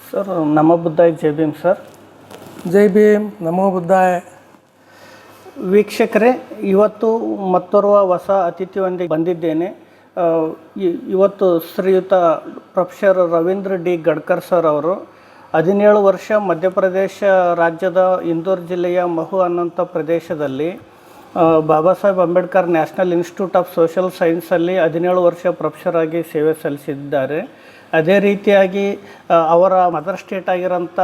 Sir ನಮೋ ಬುದ್ಧಾಯ ಜೈ Bhim sir. ಜೈ ಭೀಮ್, ನಮೋ ಬುದ್ಧಾಯ. ವೀಕ್ಷಕರೇ, ಇವತ್ತು ಮತ್ತೋರ್ವ ಹೊಸ ಅತಿಥಿಯೊಂದಿಗೆ ಬಂದಿದ್ದೇನೆ. ಇವತ್ತು ಶ್ರೀಯುತ professor Ravindra D Gadkar sir ಅವರು 17 ವರ್ಷ ಮಧ್ಯಪ್ರದೇಶ ರಾಜ್ಯದ ಇಂದೋರ್ ಜಿಲ್ಲೆಯ ಮಹು ಅನ್ನೋಂಥ ಪ್ರದೇಶದಲ್ಲಿ Baba Saheb Ambedkar National Institute of Social ಸೈನ್ಸಲ್ಲಿ 17 ವರ್ಷ ಪ್ರೊಫೆಸರ್ ಆಗಿ ಸೇವೆ ಸಲ್ಲಿಸಿದ್ದಾರೆ. ಅದೇ ರೀತಿಯಾಗಿ ಅವರ ಮದರ್ ಸ್ಟೇಟ್ ಆಗಿರೋಂಥ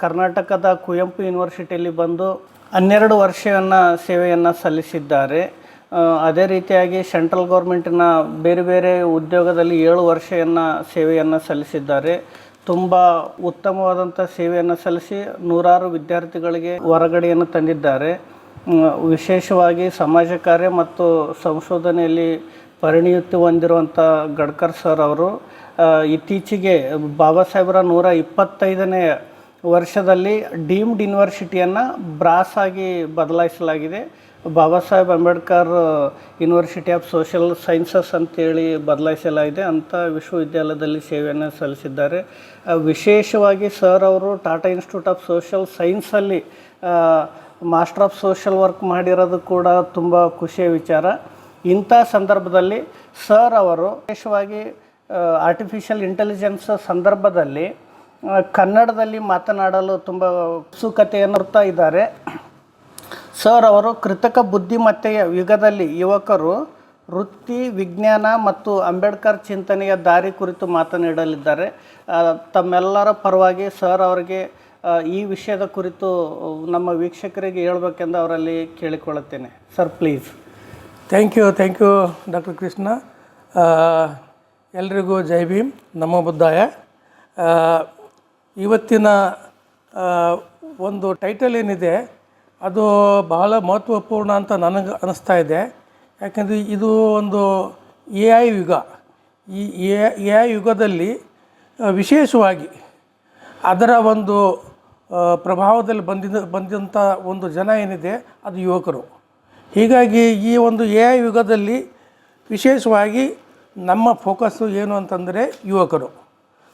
ಕರ್ನಾಟಕದ ಕುವೆಂಪು ಯೂನಿವರ್ಸಿಟಿಯಲ್ಲಿ ಬಂದು 12 ವರ್ಷವನ್ನು ಸೇವೆಯನ್ನು ಸಲ್ಲಿಸಿದ್ದಾರೆ. ಅದೇ ರೀತಿಯಾಗಿ ಸೆಂಟ್ರಲ್ ಗೌರ್ಮೆಂಟಿನ ಬೇರೆ ಬೇರೆ ಉದ್ಯೋಗದಲ್ಲಿ 7 ವರ್ಷವನ್ನು ಸೇವೆಯನ್ನು ಸಲ್ಲಿಸಿದ್ದಾರೆ. ತುಂಬ ಉತ್ತಮವಾದಂಥ ಸೇವೆಯನ್ನು ಸಲ್ಲಿಸಿ ನೂರಾರು ವಿದ್ಯಾರ್ಥಿಗಳಿಗೆ ಹೊರಗಡೆಯನ್ನು ತಂದಿದ್ದಾರೆ. ವಿಶೇಷವಾಗಿ ಸಮಾಜ ಕಾರ್ಯ ಮತ್ತು ಸಂಶೋಧನೆಯಲ್ಲಿ ಪರಿಣಿತಿ ಹೊಂದಿರುವಂಥ ಗಡ್ಕರ್ ಸರ್ ಅವರು ಇತ್ತೀಚೆಗೆ ಬಾಬಾ ಸಾಹೇಬರ 125ನೇ ವರ್ಷದಲ್ಲಿ ಡೀಮ್ಡ್ ಯೂನಿವರ್ಸಿಟಿಯನ್ನು ಬ್ರಾಸ್ ಆಗಿ ಬದಲಾಯಿಸಲಾಗಿದೆ. Baba Saheb Ambedkar University of Social Sciences ಅಂತೇಳಿ ಬದಲಾಯಿಸಲಾಗಿದೆ. ಅಂಥ ವಿಶ್ವವಿದ್ಯಾಲಯದಲ್ಲಿ ಸೇವೆಯನ್ನು ಸಲ್ಲಿಸಿದ್ದಾರೆ. ವಿಶೇಷವಾಗಿ ಸರ್ ಅವರು ಟಾಟಾ ಇನ್ಸ್ಟಿಟ್ಯೂಟ್ ಆಫ್ ಸೋಷಲ್ ಸೈನ್ಸಲ್ಲಿ ಮಾಸ್ಟರ್ ಆಫ್ ಸೋಷಲ್ ವರ್ಕ್ ಮಾಡಿರೋದು ಕೂಡ ತುಂಬ ಖುಷಿಯ ವಿಚಾರ. ಇಂಥ ಸಂದರ್ಭದಲ್ಲಿ ಸರ್ ಅವರು ವಿಶೇಷವಾಗಿ ಆರ್ಟಿಫಿಷಿಯಲ್ ಇಂಟೆಲಿಜೆನ್ಸ್ ಸಂದರ್ಭದಲ್ಲಿ ಕನ್ನಡದಲ್ಲಿ ಮಾತನಾಡಲು ತುಂಬ ಉತ್ಸುಕತೆಯನ್ನು ತೋರ್ತಾ ಇದ್ದಾರೆ. ಸರ್ ಅವರು ಕೃತಕ ಬುದ್ಧಿಮತ್ತೆಯ ಯುಗದಲ್ಲಿ ಯುವಕರು ವೃತ್ತಿ, ವಿಜ್ಞಾನ ಮತ್ತು ಅಂಬೇಡ್ಕರ್ ಚಿಂತನೆಯ ದಾರಿ ಕುರಿತು ಮಾತನಾಡಲಿದ್ದಾರೆ. ತಮ್ಮೆಲ್ಲರ ಪರವಾಗಿ ಸರ್ ಅವರಿಗೆ ಈ ವಿಷಯದ ಕುರಿತು ನಮ್ಮ ವೀಕ್ಷಕರಿಗೆ ಹೇಳಬೇಕೆಂದು ಅವರಲ್ಲಿ ಕೇಳಿಕೊಳ್ಳುತ್ತೇನೆ. Sir please. Thank you doctor Krishna. ಎಲ್ರಿಗೂ ಜೈ ಭೀಮ್, ನಮೋ ಬುದ್ಧಾಯ. ಇವತ್ತಿನ ಒಂದು ಟೈಟಲ್ ಏನಿದೆ ಅದು ಬಹಳ ಮಹತ್ವಪೂರ್ಣ ಅಂತ ನನಗೆ ಅನ್ನಿಸ್ತಾ ಇದೆ. ಯಾಕೆಂದರೆ ಇದು ಒಂದು AI ಯುಗ. ಈ AI ಯುಗದಲ್ಲಿ ವಿಶೇಷವಾಗಿ ಅದರ ಒಂದು ಪ್ರಭಾವದಲ್ಲಿ ಬಂದಂಥ ಒಂದು ಜನ ಏನಿದೆ ಅದು ಯುವಕರು. ಹೀಗಾಗಿ ಈ ಒಂದು AI ಯುಗದಲ್ಲಿ ವಿಶೇಷವಾಗಿ ನಮ್ಮ ಫೋಕಸ್ಸು ಏನು ಅಂತಂದರೆ ಯುವಕರು.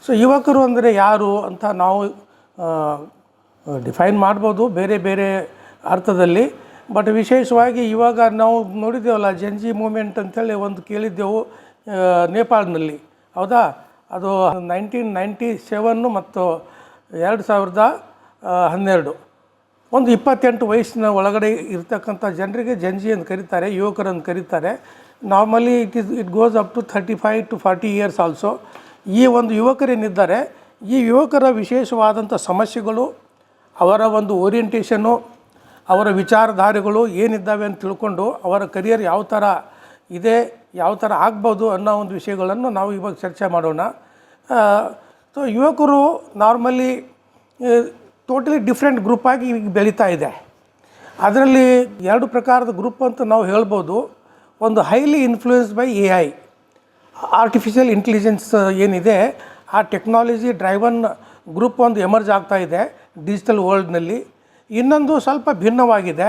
ಸೊ ಯುವಕರು ಅಂದರೆ ಯಾರು ಅಂತ ನಾವು ಡಿಫೈನ್ ಮಾಡ್ಬೋದು ಬೇರೆ ಬೇರೆ ಅರ್ಥದಲ್ಲಿ. ಬಟ್ ವಿಶೇಷವಾಗಿ ಇವಾಗ ನಾವು ನೋಡಿದ್ದೇವಲ್ಲ, ಜೆನ್ಜಿ ಮೂಮೆಂಟ್ ಅಂತೇಳಿ ಒಂದು ಕೇಳಿದ್ದೆವು ನೇಪಾಳನಲ್ಲಿ, ಹೌದಾ? ಅದು 1997 ಮತ್ತು 2012 ಒಂದು 28 ವಯಸ್ಸಿನ ಒಳಗಡೆ ಇರ್ತಕ್ಕಂಥ ಜನರಿಗೆ ಜೆನ್ಜಿ ಅಂತ ಕರೀತಾರೆ, ಯುವಕರನ್ನು ಕರೀತಾರೆ. Normally it goes up to 35 to 40 years also. ಈ ಒಂದು ಯುವಕರೇನಿದ್ದಾರೆ, ಈ ಯುವಕರ ವಿಶೇಷವಾದಂಥ ಸಮಸ್ಯೆಗಳು, ಅವರ ಒಂದು ಓರಿಯೆಂಟೇಷನ್ನು, ಅವರ ವಿಚಾರಧಾರೆಗಳು ಏನಿದ್ದಾವೆ ಅಂತ ತಿಳ್ಕೊಂಡು ಅವರ ಕರಿಯರ್ ಯಾವ ಥರ ಇದೆ, ಯಾವ ಥರ ಆಗ್ಬೋದು ಅನ್ನೋ ಒಂದು ವಿಷಯಗಳನ್ನು ನಾವು ಇವಾಗ ಚರ್ಚೆ ಮಾಡೋಣ. ಸೊ ಯುವಕರು ನಾರ್ಮಲಿ ಟೋಟಲಿ ಡಿಫ್ರೆಂಟ್ ಗ್ರೂಪಾಗಿ ಈಗ ಬೆಳೀತಾ ಇದೆ. ಅದರಲ್ಲಿ 2 ಪ್ರಕಾರದ ಗ್ರೂಪ್ ಅಂತ ನಾವು ಹೇಳ್ಬೋದು. ಒಂದು highly influenced by AI, artificial intelligence ಏನಿದೆ ಆ ಟೆಕ್ನಾಲಜಿ ಡ್ರೈವನ್ ಗ್ರೂಪ್ ಒಂದು ಎಮರ್ಜ್ ಆಗ್ತಾ ಇದೆ ಡಿಜಿಟಲ್ ವರ್ಲ್ಡ್ನಲ್ಲಿ. ಇನ್ನೊಂದು ಸ್ವಲ್ಪ ಭಿನ್ನವಾಗಿದೆ.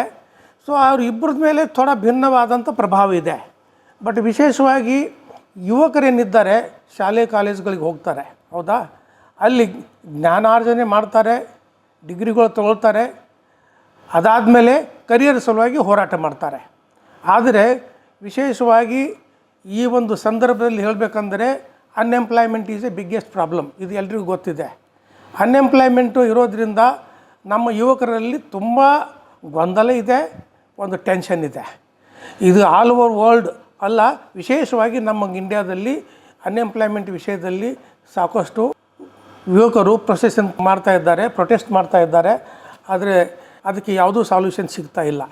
ಸೊ ಅವ್ರ ಇಬ್ಬರದ ಮೇಲೆ ಥೋಡ ಭಿನ್ನವಾದಂಥ ಪ್ರಭಾವ ಇದೆ. ಬಟ್ ವಿಶೇಷವಾಗಿ ಯುವಕರೇನಿದ್ದಾರೆ ಶಾಲೆ ಕಾಲೇಜುಗಳಿಗೆ ಹೋಗ್ತಾರೆ, ಹೌದಾ? ಅಲ್ಲಿ ಜ್ಞಾನಾರ್ಜನೆ ಮಾಡ್ತಾರೆ, ಡಿಗ್ರಿಗಳು ತಗೊಳ್ತಾರೆ, ಅದಾದಮೇಲೆ ಕರಿಯರ್ ಸಲುವಾಗಿ ಹೋರಾಟ ಮಾಡ್ತಾರೆ. ಆದರೆ ವಿಶೇಷವಾಗಿ ಈ ಒಂದು ಸಂದರ್ಭದಲ್ಲಿ ಹೇಳಬೇಕಂದ್ರೆ unemployment is A biggest problem. ಇದು ಎಲ್ರಿಗೂ ಗೊತ್ತಿದೆ. ಅನ್ಎಂಪ್ಲಾಯ್ಮೆಂಟು ಇರೋದರಿಂದ ನಮ್ಮ ಯುವಕರಲ್ಲಿ ತುಂಬ ಗೊಂದಲ ಇದೆ, ಒಂದು ಟೆನ್ಷನ್ ಇದೆ. ಇದು ಆಲ್ ಓವರ್ ವರ್ಲ್ಡ್ ಅಲ್ಲ, ವಿಶೇಷವಾಗಿ ನಮ್ಮ ಇಂಡಿಯಾದಲ್ಲಿ ಅನ್ಎಂಪ್ಲಾಯ್ಮೆಂಟ್ ವಿಷಯದಲ್ಲಿ ಸಾಕಷ್ಟು ಯುವಕರು ಪ್ರೊಟೆಸ್ಟ್ ಮಾಡ್ತಾ ಇದ್ದಾರೆ. ಆದರೆ ಅದಕ್ಕೆ ಯಾವುದೂ ಸಾಲ್ಯೂಷನ್ ಸಿಗ್ತಾ ಇಲ್ಲ.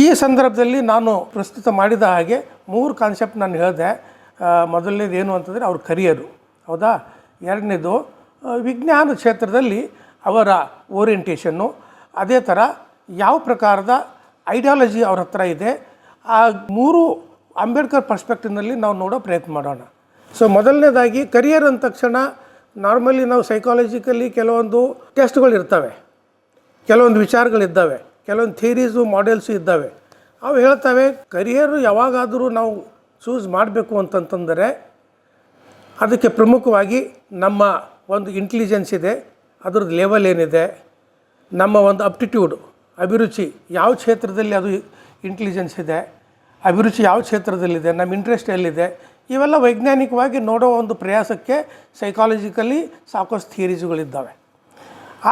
ಈ ಸಂದರ್ಭದಲ್ಲಿ ನಾನು ಪ್ರಸ್ತುತ ಮಾಡಿದ ಹಾಗೆ 3 ಕಾನ್ಸೆಪ್ಟ್ ನಾನು ಹೇಳಿದೆ. ಮೊದಲನೇದು ಏನು ಅಂತಂದರೆ ಅವ್ರ ಕರಿಯರು, ಹೌದಾ? ಎರಡನೇದು ವಿಜ್ಞಾನ ಕ್ಷೇತ್ರದಲ್ಲಿ ಅವರ ಓರಿಯೆಂಟೇಷನ್ನು, ಅದೇ ಥರ ಯಾವ ಪ್ರಕಾರದ ಐಡಿಯಾಲಜಿ ಅವ್ರ ಹತ್ರ ಇದೆ. ಆ 3 ಅಂಬೇಡ್ಕರ್ ಪರ್ಸ್ಪೆಕ್ಟಿವ್ನಲ್ಲಿ ನಾವು ನೋಡೋ ಪ್ರಯತ್ನ ಮಾಡೋಣ. ಸೊ ಮೊದಲನೇದಾಗಿ ಕರಿಯರ್ ಅಂದ ತಕ್ಷಣ ನಾರ್ಮಲಿ ನಾವು ಸೈಕಾಲಜಿಕಲಿ ಕೆಲವೊಂದು ಟೆಸ್ಟ್ಗಳಿರ್ತವೆ, ಕೆಲವೊಂದು ವಿಚಾರಗಳಿದ್ದಾವೆ, ಕೆಲವೊಂದು ಥಿಯರೀಸು ಮಾಡೆಲ್ಸು ಇದ್ದಾವೆ. ಅವು ಹೇಳ್ತವೆ ಕರಿಯರು ಯಾವಾಗಾದರೂ ನಾವು ಚೂಸ್ ಮಾಡಬೇಕು ಅಂತಂತಂದರೆ ಅದಕ್ಕೆ ಪ್ರಮುಖವಾಗಿ ನಮ್ಮ ಒಂದು ಇಂಟೆಲಿಜೆನ್ಸ್ ಇದೆ, ಅದ್ರದ್ದು ಲೆವೆಲ್ ಏನಿದೆ, ನಮ್ಮ ಒಂದು ಅಪ್ಟಿಟ್ಯೂಡ್ ಅಭಿರುಚಿ ಯಾವ ಕ್ಷೇತ್ರದಲ್ಲಿ ಅದು ಇಂಟೆಲಿಜೆನ್ಸ್ ಇದೆ, ಅಭಿರುಚಿ ಯಾವ ಕ್ಷೇತ್ರದಲ್ಲಿದೆ, ನಮ್ಮ ಇಂಟ್ರೆಸ್ಟ್ ಎಲ್ಲಿದೆ, ಇವೆಲ್ಲ ವೈಜ್ಞಾನಿಕವಾಗಿ ನೋಡೋ ಒಂದು ಪ್ರಯಾಸಕ್ಕೆ ಸೈಕಾಲಜಿಕಲಿ ಸಾಕಷ್ಟು ಥಿಯರೀಸ್ಗಳಿದ್ದಾವೆ.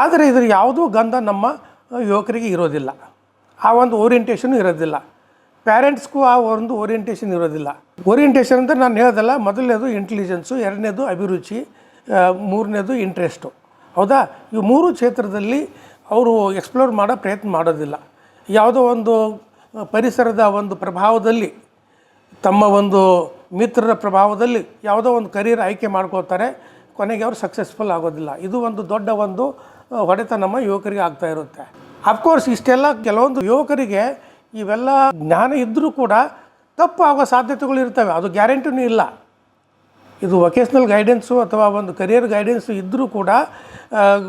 ಆದರೆ ಇದ್ರ ಯಾವುದೂ ಗಂಧ ನಮ್ಮ ಯುವಕರಿಗೆ ಇರೋದಿಲ್ಲ, ಆ ಒಂದು ಓರಿಯೆಂಟೇಷನ್ ಇರೋದಿಲ್ಲ. ಪ್ಯಾರೆಂಟ್ಸ್ಗೂ ಆ ಒಂದು ಓರಿಯೆಂಟೇಷನ್ ಇರೋದಿಲ್ಲ. ಓರಿಯೆಂಟೇಷನ್ ಅಂದರೆ ನಾನು ಹೇಳ್ದಲ್ಲ, ಮೊದಲನೇದು ಇಂಟೆಲಿಜೆನ್ಸು, ಎರಡನೇದು ಅಭಿರುಚಿ, ಮೂರನೇದು ಇಂಟ್ರೆಸ್ಟು. ಹೌದಾ? ಇವು ಮೂರು ಕ್ಷೇತ್ರದಲ್ಲಿ ಅವರು ಎಕ್ಸ್ಪ್ಲೋರ್ ಮಾಡೋ ಪ್ರಯತ್ನ ಮಾಡೋದಿಲ್ಲ. ಯಾವುದೋ ಒಂದು ಪರಿಸರದ ಒಂದು ಪ್ರಭಾವದಲ್ಲಿ, ತಮ್ಮ ಒಂದು ಮಿತ್ರರ ಪ್ರಭಾವದಲ್ಲಿ ಯಾವುದೋ ಒಂದು ಕರಿಯರ್ ಆಯ್ಕೆ ಮಾಡ್ಕೋತಾರೆ, ಕೊನೆಗೆ ಅವರು ಸಕ್ಸಸ್ಫುಲ್ ಆಗೋದಿಲ್ಲ. ಇದು ಒಂದು ದೊಡ್ಡ ಒಂದು ಹೊಡೆತ ನಮ್ಮ ಯುವಕರಿಗೆ ಆಗ್ತಾ ಇರುತ್ತೆ. ಅಫ್ಕೋರ್ಸ್ ಇಷ್ಟೆಲ್ಲ ಕೆಲವೊಂದು ಯುವಕರಿಗೆ ಇವೆಲ್ಲ ಜ್ಞಾನ ಇದ್ದರೂ ಕೂಡ ತಪ್ಪು ಆಗೋ ಸಾಧ್ಯತೆಗಳು ಇರ್ತವೆ, ಅದು ಗ್ಯಾರಂಟಿನೂ ಇಲ್ಲ. ಇದು ವೊಕೇಶ್ನಲ್ ಗೈಡೆನ್ಸು ಅಥವಾ ಒಂದು ಕರಿಯರ್ ಗೈಡೆನ್ಸು ಇದ್ದರೂ ಕೂಡ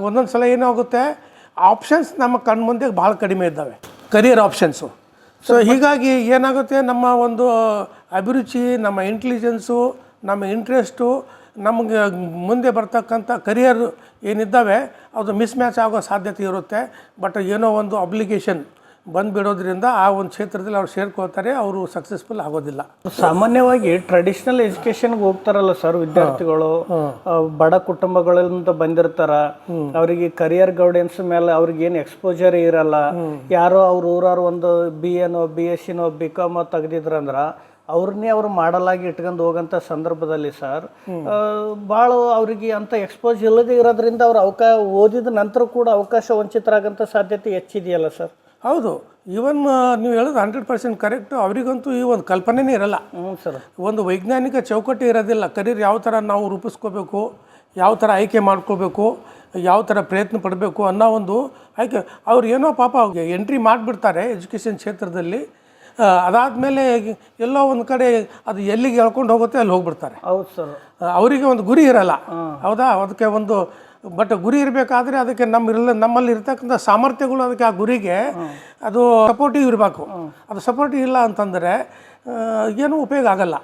ಒಂದೊಂದು ಸಲ ಏನಾಗುತ್ತೆ, ಆಪ್ಷನ್ಸ್ ನಮ್ಮ ಕಣ್ಮುಂದೆ ಭಾಳ ಕಡಿಮೆ ಇದ್ದಾವೆ, ಕರಿಯರ್ ಆಪ್ಷನ್ಸು. ಸೊ ಹೀಗಾಗಿ ಏನಾಗುತ್ತೆ, ನಮ್ಮ ಒಂದು ಅಭಿರುಚಿ, ನಮ್ಮ ಇಂಟೆಲಿಜೆನ್ಸು, ನಮ್ಮ ಇಂಟ್ರೆಸ್ಟು, ನಮಗೆ ಮುಂದೆ ಬರ್ತಕ್ಕಂಥ ಕರಿಯರ್ ಏನಿದ್ದಾವೆ ಅದು ಮಿಸ್ ಮ್ಯಾಚ್ ಆಗೋ ಸಾಧ್ಯತೆ ಇರುತ್ತೆ. ಬಟ್ ಏನೋ ಒಂದು ಅಬ್ಲಿಗೇಷನ್ ಬಂದುಬಿಡೋದ್ರಿಂದ ಆ ಒಂದು ಕ್ಷೇತ್ರದಲ್ಲಿ ಅವ್ರು ಸೇರ್ಕೋತಾರೆ, ಅವರು ಸಕ್ಸಸ್ಫುಲ್ ಆಗೋದಿಲ್ಲ. ಸಾಮಾನ್ಯವಾಗಿ ಟ್ರೆಡಿಷನಲ್ ಎಜುಕೇಶನ್ಗೆ ಹೋಗ್ತಾರಲ್ಲ ಸರ್ ವಿದ್ಯಾರ್ಥಿಗಳು, ಬಡ ಕುಟುಂಬಗಳಿಂದ ಬಂದಿರ್ತಾರ, ಅವರಿಗೆ ಕರಿಯರ್ ಗೈಡೆನ್ಸ್ ಮೇಲೆ ಅವ್ರಿಗೆ ಏನು ಎಕ್ಸ್ಪೋಜರ್ ಇರಲ್ಲ. ಯಾರೋ ಅವ್ರ ಊರಾರು ಒಂದು BA BSc BCom ತೆಗೆದಿದ್ರಂದ್ರೆ ಅವ್ರನ್ನೇ ಅವ್ರು ಮಾಡಲಾಗಿ ಇಟ್ಕೊಂಡು ಹೋಗೋಂಥ ಸಂದರ್ಭದಲ್ಲಿ ಸರ್ ಭಾಳ ಅವರಿಗೆ ಅಂಥ ಎಕ್ಸ್ಪೋಜ್ ಇಲ್ಲದೆ ಇರೋದ್ರಿಂದ ಅವ್ರು ಓದಿದ ನಂತರ ಕೂಡ ಅವಕಾಶ ವಂಚಿತರಾಗಂಥ ಸಾಧ್ಯತೆ ಹೆಚ್ಚಿದೆಯಲ್ಲ ಸರ್? ಹೌದು, ಈವನ್ ನೀವು ಹೇಳೋದು 100% ಕರೆಕ್ಟು. ಅವರಿಗಂತೂ ಈ ಒಂದು ಕಲ್ಪನೆನೇ ಇರಲ್ಲ. ಸರ್, ಒಂದು ವೈಜ್ಞಾನಿಕ ಚೌಕಟ್ಟು ಇರೋದಿಲ್ಲ. ಕರಿಯರ್ ಯಾವ ಥರ ನಾವು ರೂಪಿಸ್ಕೋಬೇಕು, ಯಾವ ಥರ ಆಯ್ಕೆ ಮಾಡ್ಕೋಬೇಕು, ಯಾವ ಥರ ಪ್ರಯತ್ನ ಪಡಬೇಕು ಅನ್ನೋ ಒಂದು ಆಯ್ಕೆ. ಅವ್ರು ಏನೋ ಪಾಪ ಎಂಟ್ರಿ ಮಾಡಿಬಿಡ್ತಾರೆ ಎಜುಕೇಷನ್ ಕ್ಷೇತ್ರದಲ್ಲಿ. ಅದಾದಮೇಲೆ ಎಲ್ಲೋ ಒಂದು ಕಡೆ ಅದು ಎಲ್ಲಿಗೆ ಎಳ್ಕೊಂಡು ಹೋಗುತ್ತೆ ಅಲ್ಲಿ ಹೋಗ್ಬಿಡ್ತಾರೆ. ಹೌದು ಸರ್, ಅವರಿಗೆ ಒಂದು ಗುರಿ ಇರಲ್ಲ. ಹೌದಾ? ಅದಕ್ಕೆ ಒಂದು ಬಟ್ ಗುರಿ ಇರಬೇಕಾದ್ರೆ ಅದಕ್ಕೆ ನಮ್ಮಲ್ಲಿ ಇರ್ತಕ್ಕಂಥ ಸಾಮರ್ಥ್ಯಗಳು ಅದಕ್ಕೆ ಆ ಗುರಿಗೆ ಅದು ಸಪೋರ್ಟಿವ್ ಇರಬೇಕು. ಅದು ಸಪೋರ್ಟಿವ್ ಇಲ್ಲ ಅಂತಂದರೆ ಏನೂ ಉಪಯೋಗ ಆಗಲ್ಲ.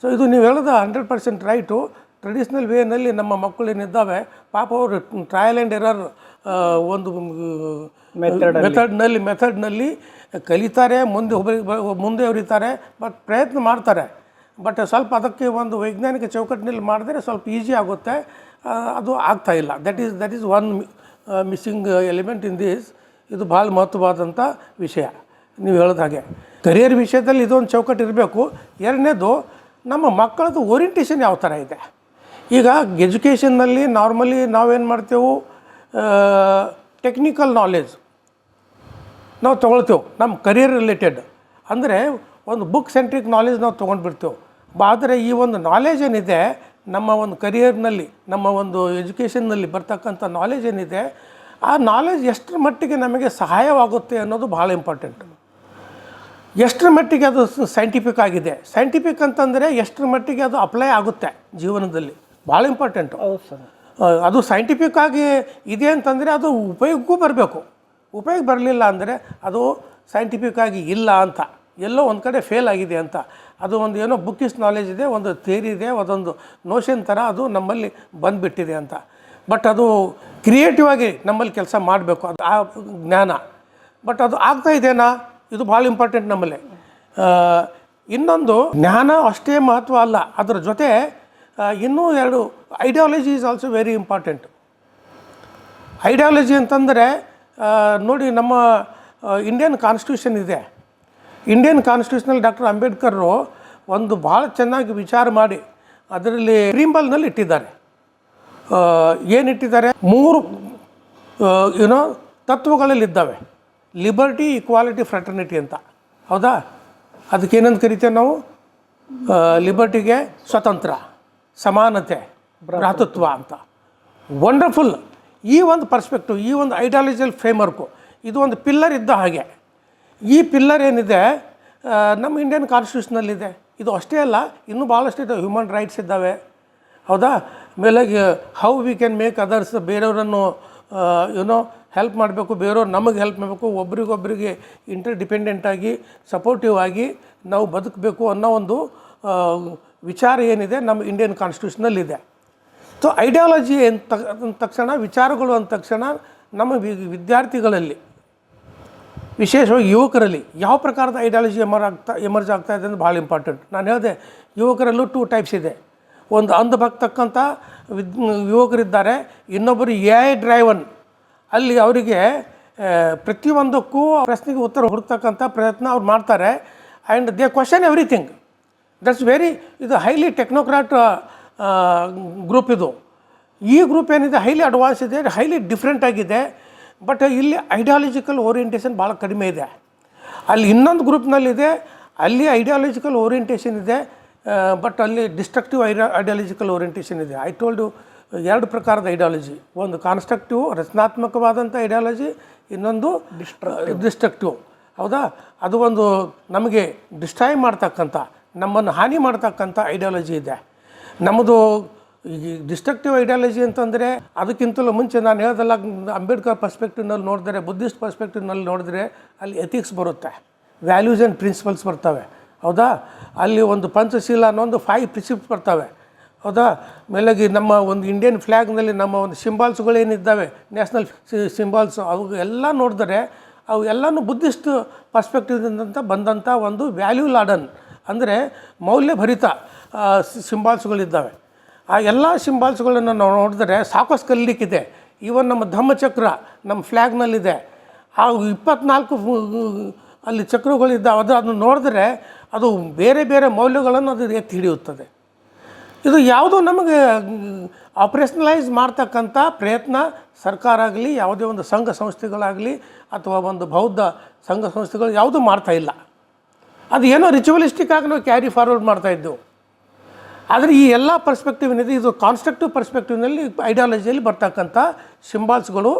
ಸೊ ಇದು ನೀವು ಹೇಳೋದು 100% ರೈಟು. ಟ್ರೆಡಿಷ್ನಲ್ ವೇನಲ್ಲಿ ನಮ್ಮ ಮಕ್ಕಳು ಏನಿದ್ದಾವೆ ಪಾಪ ಅವರು ಟ್ರಯಲ್ ಆ್ಯಂಡ್ ಎರರ್ ಒಂದು ಮೆಥಡ್ನಲ್ಲಿ ಕಲಿತಾರೆ, ಮುಂದೆ ಹೊರಿತಾರೆ, ಬಟ್ ಪ್ರಯತ್ನ ಮಾಡ್ತಾರೆ. ಬಟ್ ಸ್ವಲ್ಪ ಅದಕ್ಕೆ ಒಂದು ವೈಜ್ಞಾನಿಕ ಚೌಕಟ್ಟಿನಲ್ಲಿ ಮಾಡಿದ್ರೆ ಸ್ವಲ್ಪ ಈಸಿ ಆಗುತ್ತೆ. ಅದು ಆಗ್ತಾ ಇಲ್ಲ. That is one missing element in this. ಇದು ಭಾಳ ಮಹತ್ವವಾದಂಥ ವಿಷಯ ನೀವು ಹೇಳೋದು ಹಾಗೆ. ಕರಿಯರ್ ವಿಷಯದಲ್ಲಿ ಇದೊಂದು ಚೌಕಟ್ಟು ಇರಬೇಕು. ಎರಡನೇದು, ನಮ್ಮ ಮಕ್ಕಳದ್ದು ಓರಿಯೆಂಟೇಷನ್ ಯಾವ ಥರ ಇದೆ. ಈಗ ಎಜುಕೇಷನ್ನಲ್ಲಿ ನಾರ್ಮಲಿ ನಾವೇನು ಮಾಡ್ತೇವೆ, ಟೆಕ್ನಿಕಲ್ ನಾಲೆಜ್ ನಾವು ತೊಗೊಳ್ತೇವೆ ನಮ್ಮ ಕರಿಯರ್ ರಿಲೇಟೆಡ್. ಅಂದರೆ ಒಂದು ಬುಕ್ ಸೆಂಟ್ರಿಕ್ ನಾಲೆಜ್ ನಾವು ತೊಗೊಂಡ್ಬಿಡ್ತೇವೆ. ಆದರೆ ಈ ಒಂದು ನಾಲೆಜ್ ಏನಿದೆ ನಮ್ಮ ಒಂದು ಕರಿಯರ್ನಲ್ಲಿ, ನಮ್ಮ ಒಂದು ಎಜುಕೇಷನ್ನಲ್ಲಿ ಬರ್ತಕ್ಕಂಥ ನಾಲೆಜ್ ಏನಿದೆ, ಆ ನಾಲೆಜ್ ಎಷ್ಟರ ಮಟ್ಟಿಗೆ ನಮಗೆ ಸಹಾಯವಾಗುತ್ತೆ ಅನ್ನೋದು ಭಾಳ ಇಂಪಾರ್ಟೆಂಟ್. ಎಷ್ಟರ ಮಟ್ಟಿಗೆ ಅದು ಸೈಂಟಿಫಿಕ್ ಆಗಿದೆ. ಸೈಂಟಿಫಿಕ್ ಅಂತಂದರೆ ಎಷ್ಟರ ಮಟ್ಟಿಗೆ ಅದು ಅಪ್ಲೈ ಆಗುತ್ತೆ ಜೀವನದಲ್ಲಿ, ಭಾಳ ಇಂಪಾರ್ಟೆಂಟು. ಹೌದು ಸರ್. ಅದು ಸೈಂಟಿಫಿಕ್ ಆಗಿ ಇದೆ ಅಂತಂದರೆ ಅದು ಉಪಯೋಗಕ್ಕೂ ಬರಬೇಕು. ಉಪಯೋಗ ಬರಲಿಲ್ಲ ಅಂದರೆ ಅದು ಸೈಂಟಿಫಿಕ್ ಆಗಿ ಇಲ್ಲ ಅಂತ, ಎಲ್ಲೋ ಒಂದು ಕಡೆ ಫೇಲ್ ಆಗಿದೆ ಅಂತ. ಅದು ಒಂದು ಏನೋ ಬುಕ್ಕಿಸ್ ನಾಲೆಜ್ ಇದೆ, ಒಂದು ಥಿಯರಿ ಇದೆ, ಅದೊಂದು ನೋಷನ್ ಥರ ಅದು ನಮ್ಮಲ್ಲಿ ಬಂದುಬಿಟ್ಟಿದೆ ಅಂತ. ಬಟ್ ಅದು ಕ್ರಿಯೇಟಿವ್ ಆಗಿ ನಮ್ಮಲ್ಲಿ ಕೆಲಸ ಮಾಡಬೇಕು, ಅದು ಆ ಜ್ಞಾನ. ಬಟ್ ಅದು ಆಗ್ತಾ ಇದೆನಾ, ಇದು ಭಾಳ ಇಂಪಾರ್ಟೆಂಟ್ ನಮ್ಮಲ್ಲಿ. ಇನ್ನೊಂದು, ಜ್ಞಾನ ಅಷ್ಟೇ ಮಹತ್ವ ಅಲ್ಲ, ಅದರ ಜೊತೆ ಇನ್ನೂ ಎರಡು, ideology is also very important. Ideology ಅಂತಂದರೆ ನೋಡಿ, ನಮ್ಮ ಇಂಡಿಯನ್ ಕಾನ್ಸ್ಟಿಟ್ಯೂಷನ್ ಇದೆ. ಇಂಡಿಯನ್ ಕಾನ್ಸ್ಟಿಟ್ಯೂಷನಲ್ಲಿ ಡಾಕ್ಟರ್ ಅಂಬೇಡ್ಕರ್ ಒಂದು ಭಾಳ ಚೆನ್ನಾಗಿ ವಿಚಾರ ಮಾಡಿ ಅದರಲ್ಲಿ ಪ್ರೀಂಬಲ್ನಲ್ಲಿ ಇಟ್ಟಿದ್ದಾರೆ. ಏನಿಟ್ಟಿದ್ದಾರೆ, 3 ತತ್ವಗಳಲ್ಲಿದ್ದಾವೆ. ಲಿಬರ್ಟಿ, ಈಕ್ವಾಲಿಟಿ, ಫ್ರೆಟರ್ನಿಟಿ ಅಂತ. ಹೌದಾ? ಅದಕ್ಕೇನಂತ ಕರಿತೇವೆ ನಾವು? ಲಿಬರ್ಟಿಗೆ ಸ್ವತಂತ್ರ, ಸಮಾನತೆ, ಭ್ರಾತೃತ್ವ ಅಂತ. ವಂಡರ್ಫುಲ್. ಈ ಒಂದು ಪರ್ಸ್ಪೆಕ್ಟಿವ್, ಈ ಒಂದು ಐಡಿಯಾಲಜಿಯಲ್ ಫ್ರೇಮ್ವರ್ಕು, ಇದು ಒಂದು ಪಿಲ್ಲರ್ ಇದ್ದ ಹಾಗೆ. ಈ ಪಿಲ್ಲರ್ ಏನಿದೆ ನಮ್ಮ ಇಂಡಿಯನ್ ಕಾನ್ಸ್ಟಿಟ್ಯೂಷನಲ್ಲಿದೆ. ಇದು ಅಷ್ಟೇ ಅಲ್ಲ, ಇನ್ನೂ ಭಾಳಷ್ಟು ಇದ್ದಾವೆ. ಹ್ಯೂಮನ್ ರೈಟ್ಸ್ ಇದ್ದಾವೆ. ಹೌದಾ? ಆಮೇಲೆ how we can make others, ಬೇರೆಯವರನ್ನು ಹೆಲ್ಪ್ ಮಾಡಬೇಕು, ಬೇರೆಯವ್ರು ನಮಗೆ ಹೆಲ್ಪ್ ಮಾಡಬೇಕು, ಒಬ್ರಿಗೊಬ್ಬರಿಗೆ ಇಂಟರ್ಡಿಪೆಂಡೆಂಟಾಗಿ ಸಪೋರ್ಟಿವ್ ಆಗಿ ನಾವು ಬದುಕಬೇಕು ಅನ್ನೋ ಒಂದು ವಿಚಾರ ಏನಿದೆ ನಮ್ಮ ಇಂಡಿಯನ್ ಕಾನ್ಸ್ಟಿಟ್ಯೂಷನಲ್ಲಿದೆ. ಸೊ ಐಡಿಯಾಲಜಿ ಅಂದ ತಕ್ಷಣ, ವಿಚಾರಗಳು ಅಂದ ತಕ್ಷಣ ನಮ್ಮ ವಿದ್ಯಾರ್ಥಿಗಳಲ್ಲಿ, ವಿಶೇಷವಾಗಿ ಯುವಕರಲ್ಲಿ ಯಾವ ಪ್ರಕಾರದ ಐಡಿಯಾಲಜಿ ಎಮರ್ಜ್ ಆಗ್ತಾ ಇದೆ ಅಂದರೆ ಭಾಳ ಇಂಪಾರ್ಟೆಂಟ್. ನಾನು ಹೇಳಿದೆ ಯುವಕರಲ್ಲೂ 2 ಟೈಪ್ಸ್ ಇದೆ. ಒಂದು ಅಂಧಭಕ್ತಕ್ಕಂಥ ಯುವಕರಿದ್ದಾರೆ, ಇನ್ನೊಬ್ಬರು AI ಡ್ರೈವನ್. ಅಲ್ಲಿ ಅವರಿಗೆ ಪ್ರತಿಯೊಂದಕ್ಕೂ ಪ್ರಶ್ನೆಗೆ ಉತ್ತರ ಹುಡುಕ್ತಕ್ಕಂಥ ಪ್ರಯತ್ನ ಅವ್ರು ಮಾಡ್ತಾರೆ. And they question everything. That's ಇದು ಹೈಲಿ ಟೆಕ್ನೋಕ್ರಾಟ್ ಗ್ರೂಪ್. ಇದು ಈ ಗ್ರೂಪ್ ಏನಿದೆ ಹೈಲಿ ಅಡ್ವಾನ್ಸ್ ಇದೆ, ಹೈಲಿ ಡಿಫ್ರೆಂಟ್ ಆಗಿದೆ. ಬಟ್ ಇಲ್ಲಿ ಐಡಿಯಾಲಜಿಕಲ್ ಓರಿಯೆಂಟೇಷನ್ ಭಾಳ ಕಡಿಮೆ ಇದೆ. ಅಲ್ಲಿ ಇನ್ನೊಂದು ಗ್ರೂಪ್ನಲ್ಲಿದೆ, ಅಲ್ಲಿ ಐಡಿಯಾಲಜಿಕಲ್ ಓರಿಯೆಂಟೇಷನ್ ಇದೆ, ಬಟ್ ಅಲ್ಲಿ ಡಿಸ್ಟ್ರಕ್ಟಿವ್ ಐಡಿಯಾಲಜಿಕಲ್ ಓರಿಯೆಂಟೇಷನ್ ಇದೆ. ಐ ಟೋಲ್ಡ್ 2 ಪ್ರಕಾರದ ಐಡಿಯಾಲಜಿ. ಒಂದು ಕಾನ್ಸ್ಟ್ರಕ್ಟಿವ್, ರಚನಾತ್ಮಕವಾದಂಥ ಐಡಿಯಾಲಜಿ, ಇನ್ನೊಂದು ಡಿಸ್ಟ್ರಕ್ಟಿವ್. ಹೌದಾ? ಅದು ಒಂದು ನಮಗೆ ಡಿಸ್ಟ್ರಾಯ್ ಮಾಡ್ತಕ್ಕಂಥ, ನಮ್ಮನ್ನು ಹಾನಿ ಮಾಡ್ತಕ್ಕಂಥ ಐಡಿಯಾಲಜಿ ಇದೆ. ನಮ್ಮದು ಈ ಡಿಸ್ಟ್ರಕ್ಟಿವ್ ಐಡಿಯಾಲಜಿ ಅಂತಂದರೆ ಅದಕ್ಕಿಂತಲೂ ಮುಂಚೆ ನಾನು ಹೇಳ್ದಲ್ಲ, ಅಂಬೇಡ್ಕರ್ ಪರ್ಸ್ಪೆಕ್ಟಿವ್ನಲ್ಲಿ ನೋಡಿದ್ರೆ, ಬುದ್ಧಿಸ್ಟ್ ಪರ್ಸ್ಪೆಕ್ಟಿವ್ನಲ್ಲಿ ನೋಡಿದ್ರೆ ಅಲ್ಲಿ ಎಥಿಕ್ಸ್ ಬರುತ್ತೆ, ವ್ಯಾಲ್ಯೂಸ್ ಆ್ಯಂಡ್ ಪ್ರಿನ್ಸಿಪಲ್ಸ್ ಬರ್ತವೆ. ಹೌದಾ? ಅಲ್ಲಿ ಒಂದು ಪಂಚಶೀಲ ಅನ್ನೋ ಒಂದು 5 ಪ್ರಿನ್ಸಿಪ್ಸ್ ಬರ್ತವೆ. ಹೌದಾ? ಮೇಲಾಗಿ ನಮ್ಮ ಒಂದು ಇಂಡಿಯನ್ ಫ್ಲ್ಯಾಗ್ನಲ್ಲಿ ನಮ್ಮ ಒಂದು ಸಿಂಬಾಲ್ಸ್ಗಳೇನಿದ್ದಾವೆ, ನ್ಯಾಷನಲ್ ಸಿಂಬಾಲ್ಸ್, ಅವು ಎಲ್ಲ ನೋಡಿದ್ರೆ ಅವು ಎಲ್ಲನೂ ಬುದ್ಧಿಸ್ಟ್ ಪರ್ಸ್ಪೆಕ್ಟಿವ್ದಿಂದ ಬಂದಂಥ ಒಂದು ವ್ಯಾಲ್ಯೂ ಲಾಡನ್, ಅಂದರೆ ಮೌಲ್ಯಭರಿತ ಸಿಂಬಾಲ್ಸ್ಗಳಿದ್ದಾವೆ. ಆ ಎಲ್ಲ ಸಿಂಬಾಲ್ಸ್ಗಳನ್ನು ನಾವು ನೋಡಿದ್ರೆ ಸಾಕಷ್ಟು ಕಲಿಲಿಕ್ಕಿದೆ. ಈವನ್ ನಮ್ಮ ಧಮ್ಮಚಕ್ರ ನಮ್ಮ ಫ್ಲ್ಯಾಗ್ನಲ್ಲಿದೆ. ಆ 24 ಅಲ್ಲಿ ಚಕ್ರಗಳಿದ್ದಾವೆ. ಅದನ್ನು ನೋಡಿದ್ರೆ ಅದು ಬೇರೆ ಬೇರೆ ಮೌಲ್ಯಗಳನ್ನು ಅದು ಎತ್ತಿ ಹಿಡಿಯುತ್ತದೆ. ಇದು ಯಾವುದೋ ನಮಗೆ ಆಪ್ರೇಷನಲೈಸ್ ಮಾಡ್ತಕ್ಕಂಥ ಪ್ರಯತ್ನ ಸರ್ಕಾರ ಆಗಲಿ, ಯಾವುದೇ ಒಂದು ಸಂಘ ಸಂಸ್ಥೆಗಳಾಗಲಿ ಅಥವಾ ಒಂದು ಬೌದ್ಧ ಸಂಘ ಸಂಸ್ಥೆಗಳು ಯಾವುದೂ ಮಾಡ್ತಾಯಿಲ್ಲ. ಅದು ಏನೋ ರಿಚುವಲಿಸ್ಟಿಕ್ ಆಗಿ ನಾವು ಕ್ಯಾರಿ ಫಾರ್ವರ್ಡ್ ಮಾಡ್ತಾಯಿದ್ದೆವು. ಆದರೆ ಈ ಎಲ್ಲ ಪರ್ಸ್ಪೆಕ್ಟಿವ್ ಏನಿದೆ, ಇದು ಕಾನ್ಸ್ಟ್ರಕ್ಟಿವ್ ಪರ್ಸ್ಪೆಕ್ಟಿವ್ನಲ್ಲಿ ಐಡಿಯಾಲಜಿಯಲ್ಲಿ ಬರ್ತಕ್ಕಂಥ ಸಿಂಬಾಲ್ಸ್ಗಳು,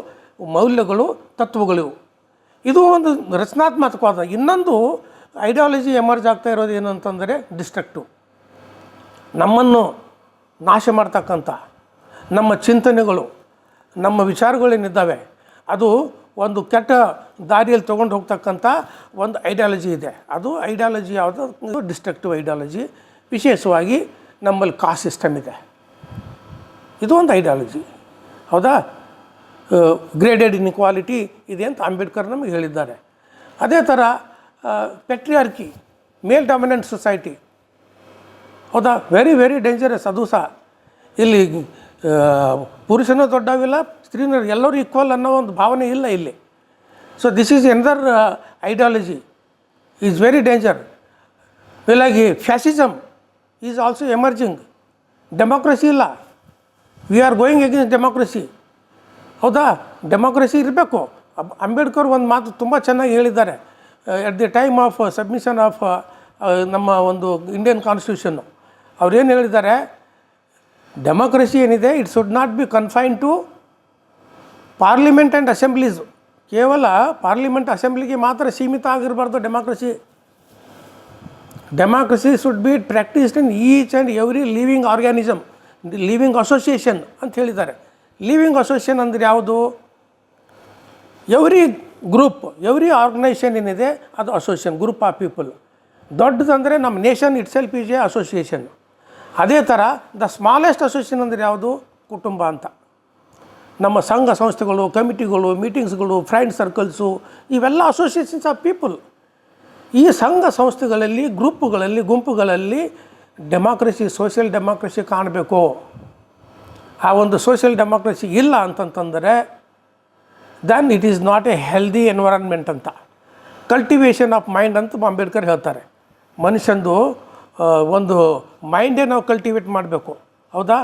ಮೌಲ್ಯಗಳು, ತತ್ವಗಳು. ಇದು ಒಂದು ರಚನಾತ್ಮಕವಾದ. ಇನ್ನೊಂದು ಐಡಿಯಾಲಜಿ ಎಮರ್ಜ್ ಆಗ್ತಾ ಇರೋದು ಏನು ಅಂತಂದರೆ ಡಿಸ್ಟ್ರಕ್ಟಿವ್, ನಮ್ಮನ್ನು ನಾಶ ಮಾಡ್ತಕ್ಕಂಥ ನಮ್ಮ ಚಿಂತನೆಗಳು, ನಮ್ಮ ವಿಚಾರಗಳೇನಿದ್ದಾವೆ ಅದು ಒಂದು ಕೆಟ್ಟ ದಾರಿಯಲ್ಲಿ ತೊಗೊಂಡು ಹೋಗ್ತಕ್ಕಂಥ ಒಂದು ಐಡಿಯಾಲಜಿ ಇದೆ. ಅದು ಐಡಿಯಾಲಜಿ ಯಾವುದು? Destructive ideology. ವಿಶೇಷವಾಗಿ ನಮ್ಮಲ್ಲಿ ಕಾಸ್ಟ್ ಸಿಸ್ಟಮ್ ಇದೆ, ಇದು ಒಂದು ಐಡಿಯಾಲಜಿ. ಹೌದಾ? ಗ್ರೇಡೆಡ್ ಇನ್ಇಕ್ವಾಲಿಟಿ ಇದೆ ಅಂತ ಅಂಬೇಡ್ಕರ್ ನಮಗೆ ಹೇಳಿದ್ದಾರೆ. ಅದೇ ಥರ ಪೆಟ್ರಿಯಾರ್ಕಿ, ಮೇಲ್ ಡಾಮಿನೆಂಟ್ ಸೊಸೈಟಿ. ಹೌದಾ? Very very dangerous. ಅದು ಸಹ ಇಲ್ಲಿ ಪುರುಷನೂ ದೊಡ್ಡವಿಲ್ಲ, ಸ್ತ್ರೀನೂ ಎಲ್ಲರೂ ಈಕ್ವಲ್ ಅನ್ನೋ ಒಂದು ಭಾವನೆ ಇಲ್ಲ ಇಲ್ಲಿ. So this is another ideology is very danger. ಮೇಲಾಗಿ fascism is also emerging. Democracy ಇಲ್ಲ, we are going against democracy. ಹೌದಾ? ಡೆಮೋಕ್ರಸಿ ಇರಬೇಕು. ಅಂಬೇಡ್ಕರ್ ಒಂದು ಮಾತು ತುಂಬ ಚೆನ್ನಾಗಿ ಹೇಳಿದ್ದಾರೆ. At the time of submission of ನಮ್ಮ ಒಂದು ಇಂಡಿಯನ್ ಕಾನ್ಸ್ಟಿಟ್ಯೂಷನ್ನು ಅವ್ರೇನು ಹೇಳಿದ್ದಾರೆ, ಡೆಮೋಕ್ರಸಿ ಏನಿದೆ it should not be confine to parliament and assemblies. ಕೇವಲ ಪಾರ್ಲಿಮೆಂಟ್ ಅಸೆಂಬ್ಲಿಗೆ ಮಾತ್ರ ಸೀಮಿತ ಆಗಿರಬಾರ್ದು democracy. Democracy should be practised in each and every living organism, living association ಅಂತ ಹೇಳಿದ್ದಾರೆ. ಲಿವಿಂಗ್ ಅಸೋಸಿಯೇಷನ್ ಅಂದರೆ ಯಾವುದು? ಎವ್ರಿ ಗ್ರೂಪ್, ಎವ್ರಿ ಆರ್ಗನೈಸೇಷನ್ ಏನಿದೆ ಅದು ಅಸೋಸಿಯೇಷನ್, ಗ್ರೂಪ್ ಆಫ್ ಪೀಪಲ್. ದೊಡ್ಡದಂದರೆ ನಮ್ಮ nation it self is A association. ಅದೇ ಥರ ದ ಸ್ಮಾಲೆಸ್ಟ್ ಅಸೋಸಿಯೇಷನ್ ಅಂದರೆ ಯಾವುದು? ಕುಟುಂಬ ಅಂತ. ನಮ್ಮ ಸಂಘ ಸಂಸ್ಥೆಗಳು, ಕಮಿಟಿಗಳು, ಮೀಟಿಂಗ್ಸ್ಗಳು, ಫ್ರೆಂಡ್ ಸರ್ಕಲ್ಸು, ಇವೆಲ್ಲ ಅಸೋಸಿಯೇಷನ್ಸ್ ಆಫ್ ಪೀಪಲ್. ಈ ಸಂಘ ಸಂಸ್ಥೆಗಳಲ್ಲಿ, ಗ್ರೂಪುಗಳಲ್ಲಿ, ಗುಂಪುಗಳಲ್ಲಿ ಡೆಮಾಕ್ರಸಿ, ಸೋಷಿಯಲ್ ಡೆಮಾಕ್ರಸಿ ಕಾಣಬೇಕು. ಆ ಒಂದು ಸೋಷಿಯಲ್ ಡೆಮಾಕ್ರಸಿ ಇಲ್ಲ ಅಂತಂತಂದರೆ then it is not a healthy environment ಅಂತ. ಕಲ್ಟಿವೇಷನ್ ಆಫ್ ಮೈಂಡ್ ಅಂತ ಅಂಬೇಡ್ಕರ್ ಹೇಳ್ತಾರೆ. ಮನುಷ್ಯಂದು ಒಂದು ಮೈಂಡೇ ನಾವು ಕಲ್ಟಿವೇಟ್ ಮಾಡಬೇಕು. ಹೌದಾ?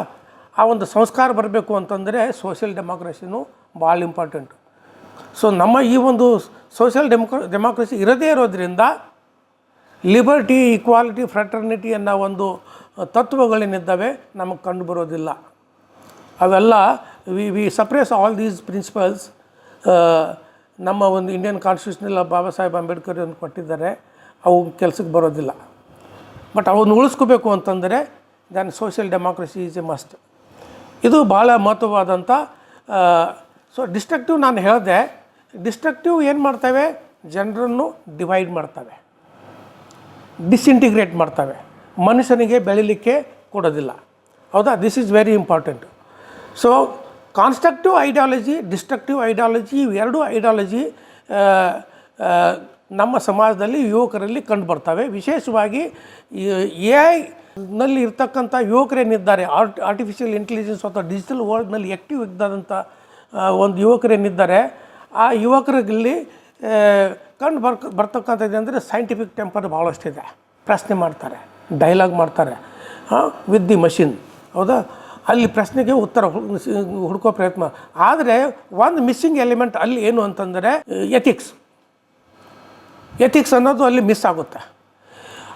ಆ ಒಂದು ಸಂಸ್ಕಾರ ಬರಬೇಕು ಅಂತಂದರೆ ಸೋಷಿಯಲ್ ಡೆಮಾಕ್ರಸಿನೂ ಭಾಳ ಇಂಪಾರ್ಟೆಂಟು. ಸೊ ನಮ್ಮ ಈ ಒಂದು ಸೋಷಿಯಲ್ ಡೆಮಾಕ್ರಸಿ ಇರದೇ ಇರೋದ್ರಿಂದ ಲಿಬರ್ಟಿ, ಈಕ್ವಾಲಿಟಿ, ಫ್ರೆಟರ್ನಿಟಿ ಅನ್ನೋ ಒಂದು ತತ್ವಗಳೇನಿದ್ದಾವೆ ನಮಗೆ ಕಂಡು ಬರೋದಿಲ್ಲ. ಅವೆಲ್ಲ we suppress all these principles. ನಮ್ಮ ಒಂದು ಇಂಡಿಯನ್ ಕಾನ್ಸ್ಟಿಟ್ಯೂಷನಲ್ಲಿ ಬಾಬಾ ಸಾಹೇಬ್ ಅಂಬೇಡ್ಕರ್ ಅಂತ ಕೊಟ್ಟಿದ್ದಾರೆ, ಅವು ಕೆಲಸಕ್ಕೆ ಬರೋದಿಲ್ಲ. ಬಟ್ ಅವನ್ನು ಉಳಿಸ್ಕೋಬೇಕು ಅಂತಂದರೆ then social democracy is a must. ಇದು ಭಾಳ ಮಹತ್ವವಾದಂಥ. ಸೊ ಡಿಸ್ಟ್ರಕ್ಟಿವ್ ನಾನು ಹೇಳಿದೆ. ಡಿಸ್ಟ್ರಕ್ಟಿವ್ ಏನು ಮಾಡ್ತವೆ? ಜನರನ್ನು ಡಿವೈಡ್ ಮಾಡ್ತವೆ, ಡಿಸ್ಇಂಟಿಗ್ರೇಟ್ ಮಾಡ್ತವೆ, ಮನುಷ್ಯನಿಗೆ ಬೆಳೀಲಿಕ್ಕೆ ಕೊಡೋದಿಲ್ಲ. ಹೌದಾ? This is very important. So constructive ideology, destructive ideology, ಇವೆರಡೂ ಐಡಿಯಾಲಜಿ ನಮ್ಮ ಸಮಾಜದಲ್ಲಿ ಯುವಕರಲ್ಲಿ ಕಂಡುಬರ್ತವೆ. ವಿಶೇಷವಾಗಿ ಎ ಐನಲ್ಲಿ ಇರ್ತಕ್ಕಂಥ ಯುವಕರೇನಿದ್ದಾರೆ, ಆರ್ಟಿಫಿಷಿಯಲ್ ಇಂಟೆಲಿಜೆನ್ಸ್ ಅಥವಾ ಡಿಜಿಟಲ್ ವರ್ಲ್ಡ್ನಲ್ಲಿ ಆ್ಯಕ್ಟಿವ್ ಇದ್ದಾದಂಥ ಒಂದು ಯುವಕರೇನಿದ್ದಾರೆ, ಆ ಯುವಕರಲ್ಲಿ ಬರ್ತಕ್ಕಂಥದ್ದು ಅಂದರೆ ಸೈಂಟಿಫಿಕ್ ಟೆಂಪರ್ ಭಾಳಷ್ಟಿದೆ. ಪ್ರಶ್ನೆ ಮಾಡ್ತಾರೆ, ಡೈಲಾಗ್ ಮಾಡ್ತಾರೆ ವಿತ್ ದಿ ಮಷಿನ್. ಹೌದಾ? ಅಲ್ಲಿ ಪ್ರಶ್ನೆಗೆ ಉತ್ತರ ಹುಡುಕೋ ಪ್ರಯತ್ನ. ಆದರೆ ಒಂದು ಮಿಸ್ಸಿಂಗ್ ಎಲಿಮೆಂಟ್ ಅಲ್ಲಿ ಏನು ಅಂತಂದರೆ ಎಥಿಕ್ಸ್ ಅನ್ನೋದು ಅಲ್ಲಿ ಮಿಸ್ ಆಗುತ್ತೆ.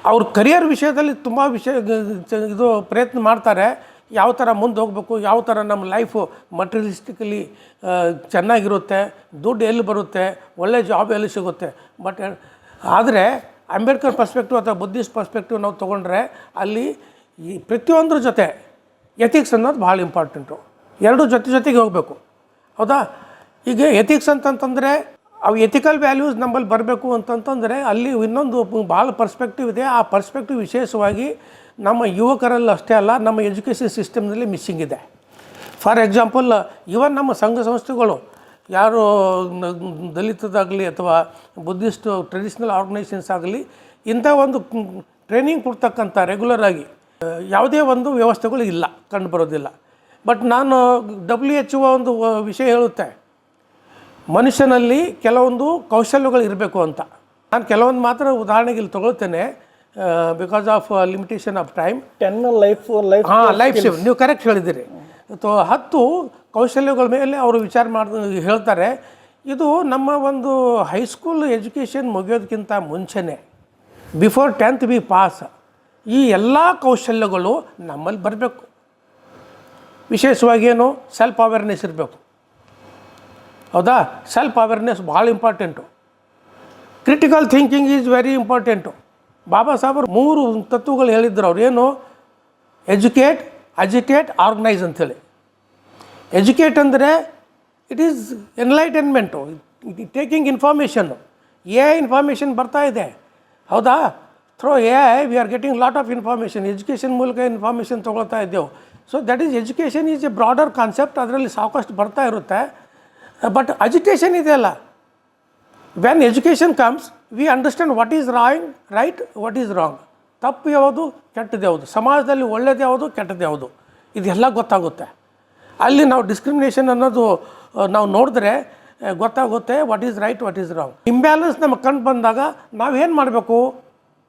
ಅವ್ರ ಕರಿಯರ್ ವಿಷಯದಲ್ಲಿ ತುಂಬ ಇದು ಪ್ರಯತ್ನ ಮಾಡ್ತಾರೆ. ಯಾವ ಥರ ಮುಂದೆ ಹೋಗಬೇಕು, ಯಾವ ಥರ ನಮ್ಮ ಲೈಫು ಮಟೀರಿಯಲಿಸ್ಟಿಕಲಿ ಚೆನ್ನಾಗಿರುತ್ತೆ, ದುಡ್ಡು ಎಲ್ಲಿ ಬರುತ್ತೆ, ಒಳ್ಳೆ ಜಾಬ್ ಎಲ್ಲಿ ಸಿಗುತ್ತೆ. ಬಟ್ ಆದರೆ ಅಂಬೇಡ್ಕರ್ ಪರ್ಸ್ಪೆಕ್ಟಿವ್ ಅಥವಾ ಬುದ್ಧಿಸ್ಟ್ ಪರ್ಸ್ಪೆಕ್ಟಿವ್ ನಾವು ತೊಗೊಂಡ್ರೆ ಅಲ್ಲಿ ಈ ಪ್ರತಿಯೊಂದ್ರ ಜೊತೆ ಎಥಿಕ್ಸ್ ಅನ್ನೋದು ಭಾಳ ಇಂಪಾರ್ಟೆಂಟು. ಎರಡೂ ಜೊತೆಗೆ ಹೋಗಬೇಕು. ಹೌದಾ? ಈಗ ಎಥಿಕ್ಸ್ ಅಂತಂತಂದರೆ ಅವು ಎಥಿಕಲ್ ವ್ಯಾಲ್ಯೂಸ್ ನಮ್ಮಲ್ಲಿ ಬರಬೇಕು ಅಂತಂತಂದರೆ ಅಲ್ಲಿ ಇನ್ನೊಂದು ಭಾಳ ಪರ್ಸ್ಪೆಕ್ಟಿವ್ ಇದೆ. ಆ ಪರ್ಸ್ಪೆಕ್ಟಿವ್ ವಿಶೇಷವಾಗಿ ನಮ್ಮ ಯುವಕರಲ್ಲಿ ಅಷ್ಟೇ ಅಲ್ಲ, ನಮ್ಮ ಎಜುಕೇಷನ್ ಸಿಸ್ಟಮ್ನಲ್ಲಿ ಮಿಸ್ಸಿಂಗ್ ಇದೆ. ಫಾರ್ ಎಕ್ಸಾಂಪಲ್, ಇವನ್ ನಮ್ಮ ಸಂಘ ಸಂಸ್ಥೆಗಳು ಯಾರು ದಲಿತದಾಗಲಿ ಅಥವಾ ಬುದ್ಧಿಸ್ಟ್ ಟ್ರೆಡಿಷ್ನಲ್ ಆರ್ಗನೈಸೇಷನ್ಸ್ ಆಗಲಿ ಇಂಥ ಒಂದು ಟ್ರೈನಿಂಗ್ ಕೊಡ್ತಕ್ಕಂಥ ರೆಗ್ಯುಲರ್ ಆಗಿ ಯಾವುದೇ ಒಂದು ವ್ಯವಸ್ಥೆಗಳು ಇಲ್ಲ, ಕಂಡುಬರೋದಿಲ್ಲ. ಬಟ್ ನಾನು WHO ಒಂದು ವಿಷಯ ಹೇಳುತ್ತೆ, ಮನುಷ್ಯನಲ್ಲಿ ಕೆಲವೊಂದು ಕೌಶಲ್ಯಗಳು ಇರಬೇಕು ಅಂತ. ನಾನು ಕೆಲವೊಂದು ಮಾತ್ರ ಉದಾಹರಣೆಗೆ ಇಲ್ಲಿ ತೊಗೊಳ್ತೇನೆ, because of limitation of time. 10 life ಶಿಫ್ಟ್ ನೀವು ಕರೆಕ್ಟ್ ಹೇಳಿದ್ದೀರಿ. 10 ಕೌಶಲ್ಯಗಳ ಮೇಲೆ ಅವರು ವಿಚಾರ ಹೇಳ್ತಾರೆ. ಇದು ನಮ್ಮ ಒಂದು ಹೈಸ್ಕೂಲ್ ಎಜುಕೇಷನ್ ಮುಗಿಯೋದಕ್ಕಿಂತ ಮುಂಚೆನೇ, ಬಿಫೋರ್ 10th ಬಿ ಪಾಸ್, ಈ ಎಲ್ಲ ಕೌಶಲ್ಯಗಳು ನಮ್ಮಲ್ಲಿ ಬರಬೇಕು. ವಿಶೇಷವಾಗಿ ಏನು, ಸೆಲ್ಫ್ ಅವೇರ್ನೆಸ್ ಇರಬೇಕು. ಹೌದಾ? ಸೆಲ್ಫ್ ಅವೇರ್ನೆಸ್ ಭಾಳ important. Critical thinking is very important. Baba ಸಾಹೇಬರು 3 ತತ್ವಗಳು ಹೇಳಿದ್ರು. ಅವ್ರು ಏನು, ಎಜುಕೇಟ್, ಅಜಿಟೇಟ್, ಆರ್ಗನೈಸ್ ಅಂಥೇಳಿ. ಎಜುಕೇಟ್ ಅಂದರೆ ಇಟ್ ಈಸ್ ಎನ್ಲೈಟನ್ಮೆಂಟು, ಟೇಕಿಂಗ್ ಇನ್ಫಾರ್ಮೇಷನ್ನು. ಇನ್ಫಾರ್ಮೇಷನ್ ಬರ್ತಾ ಇದೆ. ಹೌದಾ? Through AI we are getting lot of information. Education ಮೂಲಕ ಇನ್ಫಾರ್ಮೇಷನ್ ತೊಗೊಳ್ತಾ ಇದ್ದೆವು. So that is education is a broader concept. ಅದರಲ್ಲಿ ಸಾಕಷ್ಟು ಬರ್ತಾ ಇರುತ್ತೆ. ಬಟ್ ಅಜಿಟೇಷನ್ ಇದೆಯಲ್ಲ, when education comes we understand what is right, what is wrong. ತಪ್ಪು ಯಾವುದು, ಕೆಟ್ಟದ್ದು ಯಾವುದು, ಸಮಾಜದಲ್ಲಿ ಒಳ್ಳೆಯದು ಯಾವುದು, ಕೆಟ್ಟದ್ದು ಯಾವುದು, ಇದೆಲ್ಲ ಗೊತ್ತಾಗುತ್ತೆ. ಅಲ್ಲಿ ನಾವು ಡಿಸ್ಕ್ರಿಮಿನೇಷನ್ ಅನ್ನೋದು ನಾವು ನೋಡಿದ್ರೆ ಗೊತ್ತಾಗುತ್ತೆ what is right, what is wrong. Imbalance ನಮಗೆ ಕಂಡು ಬಂದಾಗ ನಾವೇನು ಮಾಡಬೇಕು,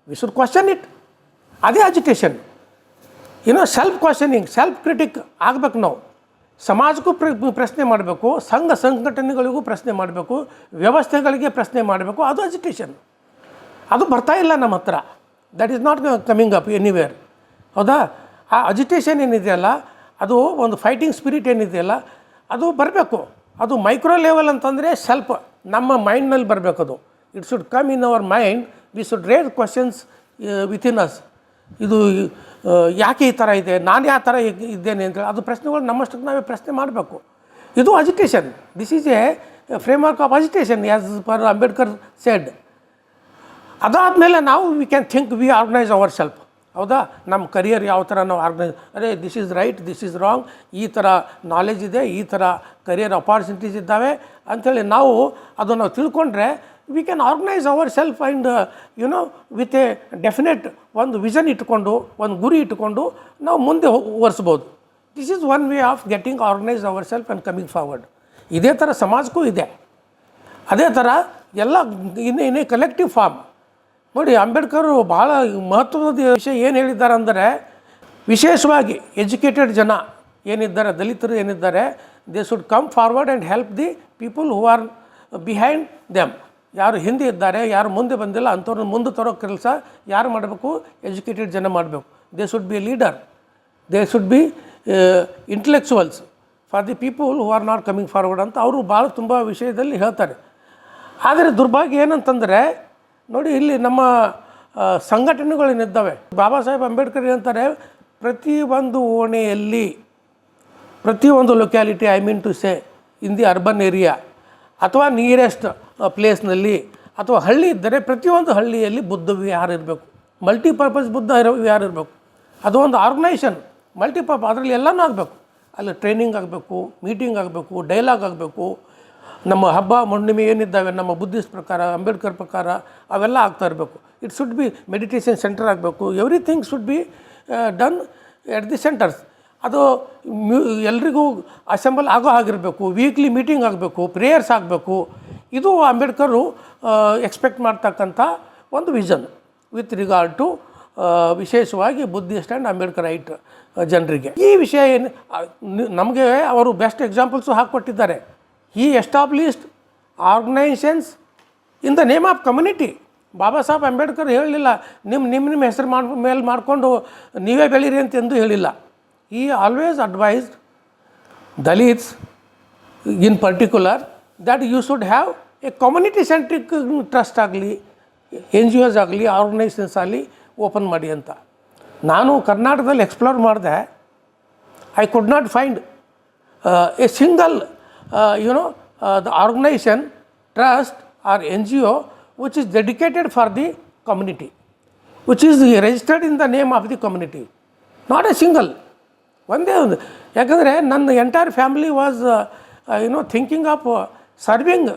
ವಿ ಶುಡ್ ಕ್ವಶನ್ ಇಟ್. ಅದೇ agitation. Self questioning, self critic ಆಗಬೇಕು. ನಾವು ಸಮಾಜಕ್ಕೂ ಪ್ರಶ್ನೆ ಮಾಡಬೇಕು, ಸಂಘಟನೆಗಳಿಗೂ ಪ್ರಶ್ನೆ ಮಾಡಬೇಕು, ವ್ಯವಸ್ಥೆಗಳಿಗೆ ಪ್ರಶ್ನೆ ಮಾಡಬೇಕು. ಅದು ಅಜಿಟೇಷನ್. ಅದು ಬರ್ತಾ ಇಲ್ಲ ನಮ್ಮ ಹತ್ರ. That is not coming up anywhere. ಹೌದಾ? ಆ ಅಜಿಟೇಷನ್ ಏನಿದೆಯಲ್ಲ, ಅದು ಒಂದು ಫೈಟಿಂಗ್ ಸ್ಪಿರಿಟ್ ಏನಿದೆಯಲ್ಲ, ಅದು ಬರಬೇಕು. ಅದು ಮೈಕ್ರೋ ಲೆವೆಲ್ ಅಂತಂದರೆ ಸೆಲ್ಫ್ ನಮ್ಮ ಮೈಂಡ್ನಲ್ಲಿ ಬರಬೇಕು. ಅದು it should come in our mind. We should raise questions within us. ಇದು ಯಾಕೆ ಈ ಥರ ಇದೆ, ನಾನು ಯಾವ ಥರ ಇದ್ದೇನೆ ಅಂತೇಳಿ ಅದು ಪ್ರಶ್ನೆಗಳು ನಮ್ಮಷ್ಟಕ್ಕೆ ನಾವೇ ಪ್ರಶ್ನೆ ಮಾಡಬೇಕು. ಇದು agitation. This is a framework of agitation as per Ambedkar said. ಅದಾದಮೇಲೆ ನಾವು we can think, we organise our self. ಹೌದಾ? ನಮ್ಮ ಕರಿಯರ್ ಯಾವ ಥರ ನಾವು organise, this is right, this is wrong, ಈ ಥರ ನಾಲೆಜ್ ಇದೆ, ಈ ಥರ ಕರಿಯರ್ ಅಪಾರ್ಚುನಿಟೀಸ್ ಇದ್ದಾವೆ ಅಂಥೇಳಿ ನಾವು ತಿಳ್ಕೊಂಡ್ರೆ we can organise our self and with a definite ಒಂದು ವಿಷನ್ ಇಟ್ಕೊಂಡು, ಒಂದು ಗುರಿ ಇಟ್ಕೊಂಡು ನಾವು ಮುಂದೆ ಒರೆಸ್ಬೋದು. This is one way of getting organise our self and coming forward. ಇದೇ ಥರ ಸಮಾಜಕ್ಕೂ ಇದೆ. ಅದೇ ಥರ ಎಲ್ಲ ಇನ್ನೇ ಕಲೆಕ್ಟಿವ್ ಫಾರ್ಮ್. ನೋಡಿ, ಅಂಬೇಡ್ಕರು ಭಾಳ ಮಹತ್ವದ ವಿಷಯ ಏನು ಹೇಳಿದ್ದಾರೆ ಅಂದರೆ, ವಿಶೇಷವಾಗಿ ಎಜುಕೇಟೆಡ್ ಜನ ಏನಿದ್ದಾರೆ, ದಲಿತರು ಏನಿದ್ದಾರೆ, they should come forward and help the people who are behind them. ಯಾರು ಹಿಂದೆ ಇದ್ದಾರೆ, ಯಾರು ಮುಂದೆ ಬಂದಿಲ್ಲ ಅಂಥವ್ರನ್ನ ಮುಂದೆ ತರೋ ಕೆಲಸ ಯಾರು ಮಾಡಬೇಕು, ಎಜುಕೇಟೆಡ್ ಜನ ಮಾಡಬೇಕು. They should be a leader, they should be intellectuals for the people who are not coming forward ಅಂತ ಅವರು ಭಾಳ ತುಂಬ ವಿಷಯದಲ್ಲಿ ಹೇಳ್ತಾರೆ. ಆದರೆ ದುರ್ಭಾಗ್ಯ ಏನಂತಂದರೆ, ನೋಡಿ ಇಲ್ಲಿ ನಮ್ಮ ಸಂಘಟನೆಗಳೇನಿದ್ದಾವೆ, ಬಾಬಾ ಸಾಹೇಬ್ ಅಂಬೇಡ್ಕರ್ ಹೇಳ್ತಾರೆ, ಪ್ರತಿಯೊಂದು ಓಣೆಯಲ್ಲಿ, ಪ್ರತಿಯೊಂದು locality, I mean to say in the urban area ಅಥವಾ ನಿಯರೆಸ್ಟ್ ಪ್ಲೇಸ್ನಲ್ಲಿ ಅಥವಾ ಹಳ್ಳಿ ಇದ್ದರೆ ಪ್ರತಿಯೊಂದು ಹಳ್ಳಿಯಲ್ಲಿ ಬುದ್ಧ ವಿಹಾರ ಇರಬೇಕು. ಮಲ್ಟಿಪರ್ಪಸ್ ಬುದ್ಧ ವಿಹಾರ ಇರಬೇಕು. ಅದು ಒಂದು ಆರ್ಗನೈಸೇಷನ್, ಮಲ್ಟಿಪರ್ಪಸ್, ಅದರಲ್ಲಿ ಎಲ್ಲನೂ ಆಗಬೇಕು. ಅಲ್ಲಿ ಟ್ರೈನಿಂಗ್ ಆಗಬೇಕು, ಮೀಟಿಂಗ್ ಆಗಬೇಕು, ಡೈಲಾಗ್ ಆಗಬೇಕು. ನಮ್ಮ ಹಬ್ಬ ಹುಣ್ಣಿಮೆ ಏನಿದ್ದಾವೆ ನಮ್ಮ ಬುದ್ಧಿಸ್ಟ್ ಪ್ರಕಾರ, ಅಂಬೇಡ್ಕರ್ ಪ್ರಕಾರ ಅವೆಲ್ಲ ಆಗ್ತಾ ಇರಬೇಕು. It should be meditation centre ಆಗಬೇಕು. Everything should be done at the centres. ಅದು ಎಲ್ರಿಗೂ ಅಸೆಂಬಲ್ ಆಗೋ ಆಗಿರಬೇಕು, ವೀಕ್ಲಿ ಮೀಟಿಂಗ್ ಆಗಬೇಕು, ಪ್ರೇಯರ್ಸ್ ಆಗಬೇಕು. ಇದು ಅಂಬೇಡ್ಕರು ಎಕ್ಸ್ಪೆಕ್ಟ್ ಮಾಡ್ತಕ್ಕಂಥ ಒಂದು ವಿಷನ್ ವಿತ್ ರಿಗಾರ್ಡ್ ಟು ವಿಶೇಷವಾಗಿ ಬುದ್ಧಿಸ್ಟ್ ಆ್ಯಂಡ್ ಅಂಬೇಡ್ಕರೈಟ್ ಜನರಿಗೆ. ಈ ವಿಷಯ ಏನು ನಮಗೆ ಅವರು ಬೆಸ್ಟ್ ಎಕ್ಸಾಂಪಲ್ಸು ಹಾಕ್ಕೊಟ್ಟಿದ್ದಾರೆ. He established organizations in the name of community. Baba Saheb Ambedkar ಹೇಳಲಿಲ್ಲ ನಿಮ್ಮ ಹೆಸರು ಮೇಲೆ ಮಾಡಿಕೊಂಡು ನೀವೇ ಬೆಳೀರಿ ಅಂತೆಂದು ಹೇಳಿಲ್ಲ. He always advised Dalits in particular that you should have a community centric trust ಆಗಲಿ, NGOs ಆಗಲಿ, ಆರ್ಗನೈಸೇಷನ್ಸ್ ಆಗಲಿ ಓಪನ್ ಮಾಡಿ ಅಂತ. ನಾನು ಕರ್ನಾಟಕದಲ್ಲಿ ಎಕ್ಸ್ಪ್ಲೋರ್ ಮಾಡಿದೆ. I could not find A single the organization, trust or NGO which is dedicated for the community, which is registered in the name of the community. Not a single. ಒಂದೇ ಒಂದು. ಯಾಕಂದರೆ ನನ್ನ entire family was thinking of serving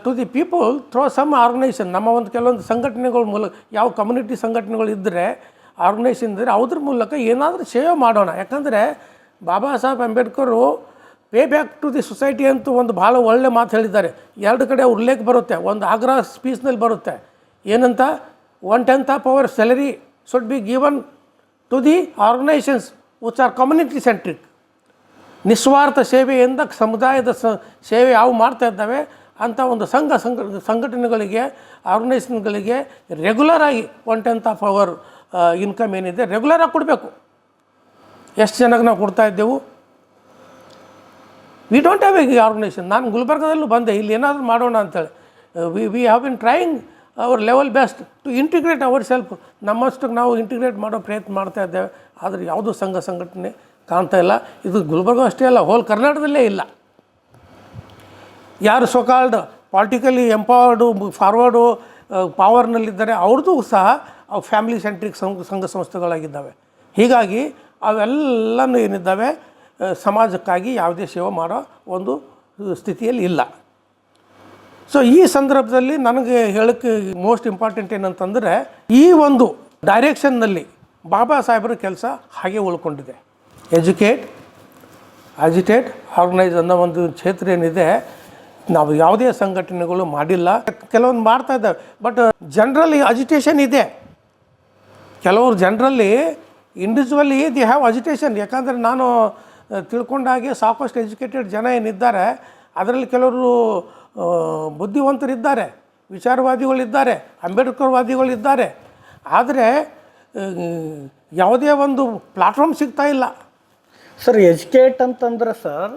to the people through some organisation. ನಮ್ಮ ಒಂದು ಕೆಲವೊಂದು ಸಂಘಟನೆಗಳ ಮೂಲಕ, ಯಾವ ಕಮ್ಯುನಿಟಿ ಸಂಘಟನೆಗಳು ಇದ್ದರೆ, ಆರ್ಗನೈಸೇಷನ್ ಇದ್ದರೆ ಅದ್ರ ಮೂಲಕ ಏನಾದರೂ ಸೇವೆ ಮಾಡೋಣ. ಯಾಕಂದರೆ Baba Saheb Ambedkar pay back to the society ಅಂತೂ ಒಂದು ಭಾಳ ಒಳ್ಳೆ ಮಾತು ಹೇಳಿದ್ದಾರೆ. ಎರಡು ಕಡೆ ಉಲ್ಲೇಖ ಬರುತ್ತೆ. ಒಂದು ಆಗ್ರಾ ಸ್ಪೀಚ್ನಲ್ಲಿ ಬರುತ್ತೆ ಏನಂತ, 1/10 of our salary should be given to the organisations which are community centric. ನಿಸ್ವಾರ್ಥ ಸೇವೆಯಿಂದ ಸಮುದಾಯದ ಸೇವೆ ಯಾವ ಮಾಡ್ತಾ ಇದ್ದಾವೆ ಅಂಥ ಒಂದು ಸಂಘಟನೆಗಳಿಗೆ, ಆರ್ಗನೈಸೇಷನ್ಗಳಿಗೆ ರೆಗ್ಯುಲರಾಗಿ 1/10 ಆಫ್ ಅವರ್ ಇನ್ಕಮ್ ಏನಿದೆ ರೆಗ್ಯುಲರಾಗಿ ಕೊಡಬೇಕು. ಎಷ್ಟು ಜನಕ್ಕೆ ನಾವು ಕೊಡ್ತಾ ಇದ್ದೆವು? We don't have a organization. ನಾನು ಗುಲ್ಬರ್ಗದಲ್ಲೂ ಬಂದೆ, ಇಲ್ಲಿ ಏನಾದರೂ ಮಾಡೋಣ ಅಂತೇಳಿ. We have been trying our level best to integrate ಅವರ್ ಸೆಲ್ಫ್. ನಮ್ಮಷ್ಟಕ್ಕೆ ನಾವು ಇಂಟಿಗ್ರೇಟ್ ಮಾಡೋ ಪ್ರಯತ್ನ ಮಾಡ್ತಾ ಇದ್ದೇವೆ. ಆದರೆ ಯಾವುದೂ ಸಂಘಟನೆ ಕಾಣ್ತಾ ಇಲ್ಲ. ಇದು ಗುಲ್ಬರ್ಗ ಅಷ್ಟೇ ಅಲ್ಲ, ಹೋಲ್ ಕರ್ನಾಟಕದಲ್ಲೇ ಇಲ್ಲ. ಯಾರು ಸೋಕಾಲ್ಡ್ ಪಾಲಿಟಿಕಲಿ ಎಂಪವರ್ಡು, ಫಾರ್ವರ್ಡು, ಪವರ್ನಲ್ಲಿದ್ದಾರೆ ಅವ್ರದ್ದು ಸಹ ಅವು ಫ್ಯಾಮಿಲಿ ಸೆಂಟ್ರಿಕ್ ಸಂಘ ಸಂಸ್ಥೆಗಳಾಗಿದ್ದಾವೆ. ಹೀಗಾಗಿ ಅವೆಲ್ಲನೂ ಏನಿದ್ದಾವೆ ಸಮಾಜಕ್ಕಾಗಿ ಯಾವುದೇ ಸೇವೆ ಮಾಡೋ ಒಂದು ಸ್ಥಿತಿಯಲ್ಲಿ ಇಲ್ಲ. ಸೊ ಈ ಸಂದರ್ಭದಲ್ಲಿ ನನಗೆ ಹೇಳೋಕ್ಕೆ ಮೋಸ್ಟ್ ಇಂಪಾರ್ಟೆಂಟ್ ಏನಂತಂದರೆ, ಈ ಒಂದು ಡೈರೆಕ್ಷನ್ನಲ್ಲಿ ಬಾಬಾ ಸಾಹೇಬರ ಕೆಲಸ ಹಾಗೆ ಉಳ್ಕೊಂಡಿದೆ. ಎಜುಕೇಟ್, ಅಜಿಟೇಟ್, ಆರ್ಗನೈಸ್ ಅನ್ನೋ ಒಂದು ಕ್ಷೇತ್ರ ಏನಿದೆ, ನಾವು ಯಾವುದೇ ಸಂಘಟನೆಗಳು ಮಾಡಿಲ್ಲ. ಕೆಲವೊಂದು ಮಾಡ್ತಾ ಇದ್ದಾವೆ, ಬಟ್ ಜನರಲ್ಲಿ ಅಜಿಟೇಷನ್ ಇದೆ. ಕೆಲವರು ಜನರಲ್ಲಿ ಇಂಡಿವಿಜುವಲಿ ದಿ ಹ್ಯಾವ್ ಅಜಿಟೇಷನ್. ಯಾಕಂದರೆ ನಾನು ತಿಳ್ಕೊಂಡಾಗೆ ಸಾಕಷ್ಟು ಎಜುಕೇಟೆಡ್ ಜನ ಏನಿದ್ದಾರೆ ಅದರಲ್ಲಿ ಕೆಲವರು ಬುದ್ಧಿವಂತರಿದ್ದಾರೆ, ವಿಚಾರವಾದಿಗಳಿದ್ದಾರೆ, ಅಂಬೇಡ್ಕರ್ವಾದಿಗಳಿದ್ದಾರೆ. ಆದರೆ ಯಾವುದೇ ಒಂದು ಪ್ಲಾಟ್ಫಾರ್ಮ್ ಸಿಗ್ತಾ ಇಲ್ಲ. ಸರ್, ಎಜುಕೇಟ್ ಅಂತಂದ್ರೆ ಸರ್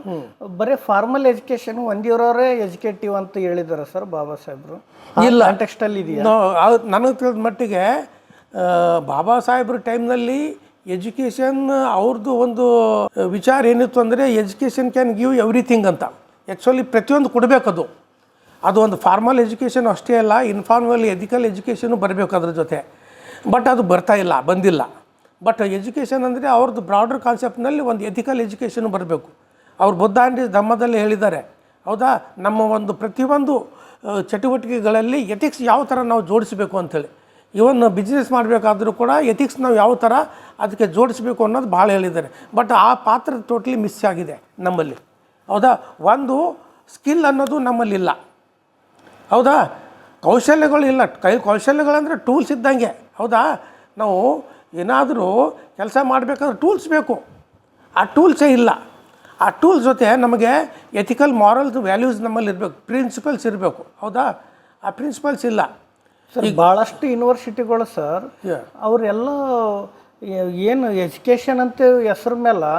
ಬರೀ ಫಾರ್ಮಲ್ ಎಜುಕೇಷನ್ ಹೊಂದಿರೋರೇ ಎಜುಕೇಟಿವ್ ಅಂತ ಹೇಳಿದ್ದಾರೆ ಸರ್ ಬಾಬಾ ಸಾಹೇಬರು. ಇಲ್ಲ, ಕಾಂಟೆಕ್ಸ್ಟಲ್ಲಿ ಇದೆಯಾ? ನನಗೆ ತಿಳಿದ ಮಟ್ಟಿಗೆ ಬಾಬಾ ಸಾಹೇಬ್ರ ಟೈಮ್ನಲ್ಲಿ ಎಜುಕೇಷನ್ ಅವ್ರದ್ದು ಒಂದು ವಿಚಾರ ಏನಿತ್ತು ಅಂದರೆ, ಎಜುಕೇಷನ್ ಕ್ಯಾನ್ ಗಿವ್ ಎವ್ರಿಥಿಂಗ್ ಅಂತ. ಆ್ಯಕ್ಚುಲಿ ಪ್ರತಿಯೊಂದು ಕೊಡಬೇಕದು. ಅದು ಒಂದು ಫಾರ್ಮಲ್ ಎಜುಕೇಷನ್ ಅಷ್ಟೇ ಅಲ್ಲ, ಇನ್ಫಾರ್ಮಲ್ ಎಥಿಕಲ್ ಎಜುಕೇಷನು ಬರಬೇಕು ಅದ್ರ ಜೊತೆ. ಬಟ್ ಅದು ಬಂದಿಲ್ಲ. ಬಟ್ ಎಜುಕೇಷನ್ ಅಂದರೆ ಅವ್ರದ್ದು ಬ್ರಾಡರ್ ಕಾನ್ಸೆಪ್ಟ್ನಲ್ಲಿ ಒಂದು ಎಥಿಕಲ್ ಎಜುಕೇಷನು ಬರಬೇಕು. ಅವ್ರು ಬುದ್ಧ ಆ್ಯಂಡ್ ಧಮ್ಮದಲ್ಲಿ ಹೇಳಿದ್ದಾರೆ, ಹೌದಾ, ನಮ್ಮ ಒಂದು ಪ್ರತಿಯೊಂದು ಚಟುವಟಿಕೆಗಳಲ್ಲಿ ಎಥಿಕ್ಸ್ ಯಾವ ಥರ ನಾವು ಜೋಡಿಸಬೇಕು ಅಂಥೇಳಿ. ಇವನ್ ಬಿಸ್ನೆಸ್ ಮಾಡಬೇಕಾದ್ರೂ ಕೂಡ ಎಥಿಕ್ಸ್ ನಾವು ಯಾವ ಥರ ಅದಕ್ಕೆ ಜೋಡಿಸಬೇಕು ಅನ್ನೋದು ಭಾಳ ಹೇಳಿದ್ದಾರೆ. ಬಟ್ ಆ ಪಾತ್ರ ಟೋಟ್ಲಿ ಮಿಸ್ ಆಗಿದೆ ನಮ್ಮಲ್ಲಿ, ಹೌದಾ. ಒಂದು ಸ್ಕಿಲ್ ಅನ್ನೋದು ನಮ್ಮಲ್ಲಿಲ್ಲ, ಹೌದಾ. ಕೌಶಲ್ಯಗಳಿಲ್ಲ. ಕೌಶಲ್ಯಗಳಂದರೆ ಟೂಲ್ಸ್ ಇದ್ದಂಗೆ, ಹೌದಾ. ನಾವು ಏನಾದರೂ ಕೆಲಸ ಮಾಡಬೇಕಾದ್ರೆ ಟೂಲ್ಸ್ ಬೇಕು. ಆ ಟೂಲ್ಸೇ ಇಲ್ಲ. ಆ ಟೂಲ್ಸ್ ಜೊತೆ ನಮಗೆ ಎಥಿಕಲ್ ಮಾರಲ್ಸ್ ವ್ಯಾಲ್ಯೂಸ್ ನಮ್ಮಲ್ಲಿ ಇರಬೇಕು, ಪ್ರಿನ್ಸಿಪಲ್ಸ್ ಇರಬೇಕು, ಹೌದಾ. ಆ ಪ್ರಿನ್ಸಿಪಲ್ಸ್ ಇಲ್ಲ. ಸರ್, ಭಾಳಷ್ಟು ಯೂನಿವರ್ಸಿಟಿಗಳು ಸರ್ ಅವರೆಲ್ಲ ಏನು ಎಜುಕೇಷನ್ ಅಂತ ಹೆಸ್ರ ಮೇಲೆ